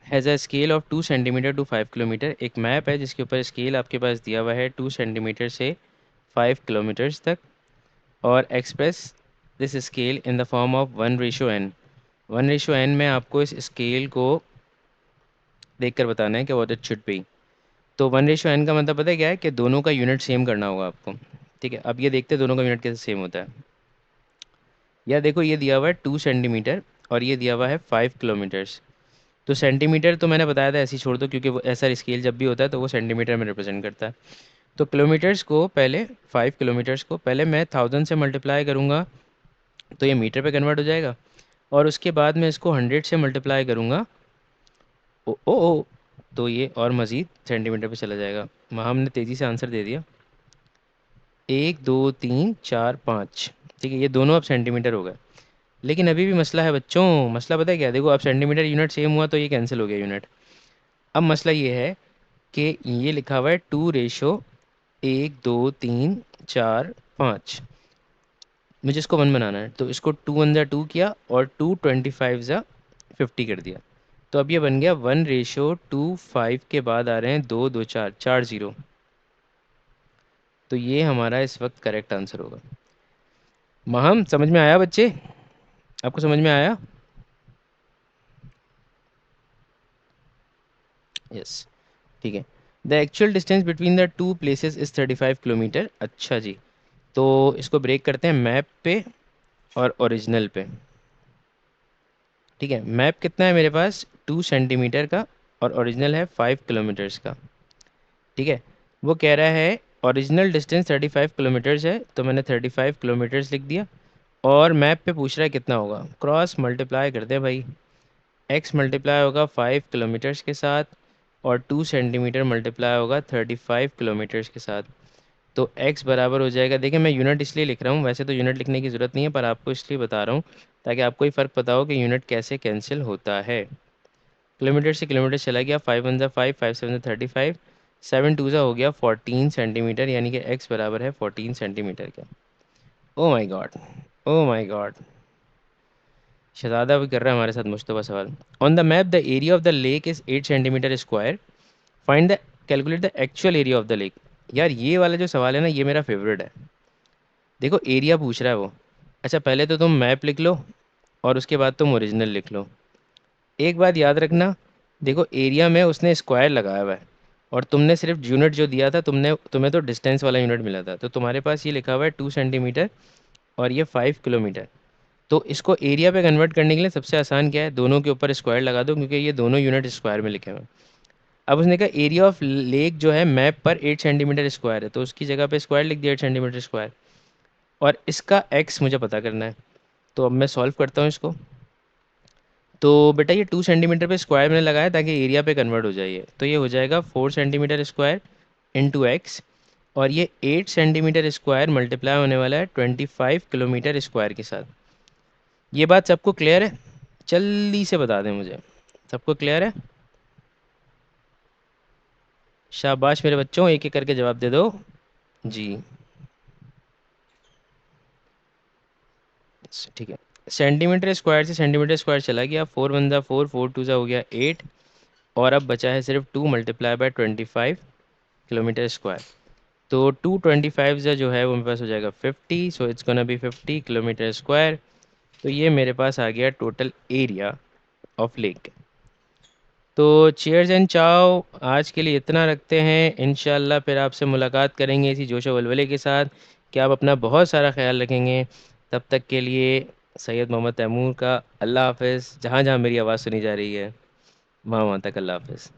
has a scale of 2 centimeter to 5 kilometer. एक मैप है जिसके ऊपर स्केल आपके पास दिया हुआ है 2 सेंटीमीटर से 5 किलोमीटर्स तक, और express this scale in the form of 1:n। 1:n में आपको इस स्केल को देखकर बताना है कि व्हाट इट शुड बी। तो 1:n का मतलब पता है क्या है? कि दोनों का यूनिट सेम करना होगा आपको। ठीक है, अब ये देखते हैं दोनों का यूनिट कैसे सेम होता है। यार देखो, ये दिया हुआ है 2 सेंटीमीटर और ये दिया हुआ है 5 किलोमीटर्स। तो सेंटीमीटर तो मैंने बताया था ऐसे ही छोड़ दो, क्योंकि वो ऐसा स्केल जब भी होता है तो वो सेंटीमीटर में रिप्रेजेंट करता है। तो किलोमीटर्स को पहले, 5 किलोमीटर्स को पहले मैं 1000 से मल्टीप्लाई करूँगा तो ये मीटर पे कन्वर्ट हो जाएगा। और उसके बाद मैं इसको 100 से मल्टीप्लाई करूँगा। ओ तो ये और मज़ीद सेंटीमीटर पे चला जाएगा। वहाँ हमने तेज़ी से आंसर दे दिया। 1 2 3 4 5। ठीक है, ये दोनों अब सेंटीमीटर हो गए। लेकिन अभी भी मसला है बच्चों। मसला पता है क्या? देखो, अब सेंटीमीटर यूनिट सेम हुआ तो ये कैंसिल हो गया यूनिट। अब मसला ये है कि ये लिखा हुआ है 2:1 2 3 4 5। मुझे इसको 1 बनाना है, तो इसको 2 1 ज़ा 2 किया और 2 25 ज़ा 50 कर दिया। तो अब ये बन गया 1:2 5 के बाद आ रहे हैं 2 2 4 4 0। तो ये हमारा इस वक्त करेक्ट आंसर होगा। महम, समझ में आया बच्चे? आपको समझ में आया? यस। ठीक है। The actual distance between the to places is 35 kilometre. अच्छा जी। तो इसको ब्रेक करते हैं मैप पे और ओरिजिनल पे। ठीक है, मैप कितना है मेरे पास? 2 सेंटीमीटर का। और ओरिजिनल है 5 किलोमीटर्स का। ठीक है। वो कह रहा है ओरिजिनल डिस्टेंस 35 किलोमीटर्स है, तो मैंने 35 किलोमीटर्स लिख दिया। और मैप पे पूछ रहा है कितना होगा। क्रॉस मल्टीप्लाई करते हैं भाई। एक्स मल्टीप्लाई होगा 5 किलोमीटर्स के साथ, और 2 सेंटीमीटर मल्टीप्लाई होगा 35 किलोमीटर्स के साथ। तो x बराबर हो जाएगा। देखिए, मैं यूनिट इसलिए लिख रहा हूँ, वैसे तो यूनिट लिखने की ज़रूरत नहीं है, पर आपको इसलिए बता रहा हूँ ताकि आपको ही फ़र्क पता हो कि यूनिट कैसे कैंसिल होता है। किलोमीटर से किलोमीटर चला गया। 5 1 ज़ा 5, 5 7 ज़ा 35, 7 2 ज़ा हो गया 14 सेंटीमीटर, यानी कि x बराबर है 14 सेंटीमीटर का। ओ माई गॉड, ओ माई गॉड। शहजादा भी कर रहा है हमारे साथ मुश्तबा सवाल। On the map the area of the lake is 8 centimetre square. Find the calculate the actual area of the lake. यार, ये वाला जो सवाल है ना, ये मेरा फेवरेट है। देखो, एरिया पूछ रहा है वो। अच्छा, पहले तो तुम मैप लिख लो और उसके बाद तुम ओरिजिनल लिख लो। एक बात याद रखना, देखो एरिया में उसने स्क्वायर लगाया हुआ है, और तुमने सिर्फ यूनिट जो दिया था, तुम्हें तो डिस्टेंस वाला यूनिट मिला था, तो तुम्हारे पास ये लिखा हुआ है 2 सेंटीमीटर और ये 5 किलोमीटर। तो इसको एरिया पे कन्वर्ट करने के लिए सबसे आसान क्या है? दोनों के ऊपर स्क्वायर लगा दो, क्योंकि ये दोनों यूनिट स्क्वायर में लिखे हुए हैं। अब उसने कहा एरिया ऑफ लेक जो है मैप पर 8 सेंटीमीटर स्क्वायर है, तो उसकी जगह पे स्क्वायर लिख दिया 8 सेंटीमीटर स्क्वायर। और इसका एक्स मुझे पता करना है। तो अब मैं सॉल्व करता हूँ इसको। तो बेटा, ये 2 सेंटीमीटर पे स्क्वायर मैंने लगाया ताकि एरिया पे कन्वर्ट हो जाए। तो ये हो जाएगा 4 सेंटीमीटर स्क्वायर इंटू एक्स। और ये 8 सेंटीमीटर स्क्वायर मल्टीप्लाई होने वाला है 25 किलोमीटर स्क्वायर के साथ। ये बात सबको क्लियर है? जल्दी से बता दें मुझे। सबको क्लियर है? शाबाश मेरे बच्चों, एक एक करके जवाब दे दो। जी। ठीक है। सेंटीमीटर स्क्वायर से सेंटीमीटर स्क्वायर चला गया। 4 1 ज़ा 4, 4 2 ज़ा हो गया 8। और अब बचा है सिर्फ 2 मल्टीप्लाई बाय 25 किलोमीटर स्क्वायर। तो 2 25 जो है वो मेरे पास हो जाएगा 50, सो it's gonna B 50 kilometre square. तो ये मेरे पास आ गया टोटल एरिया ऑफ लेक। तो चीयर्स एंड चाओ, आज के लिए इतना रखते हैं। इंशाल्लाह फिर आपसे मुलाकात करेंगे इसी जोशो वलवले के साथ, कि आप अपना बहुत सारा ख्याल रखेंगे। तब तक के लिए सैयद मोहम्मद तैमूर का अल्लाह हाफ़िज़। जहाँ जहाँ मेरी आवाज़ सुनी जा रही है, वहाँ वहाँ तक अल्लाह हाफ़िज़।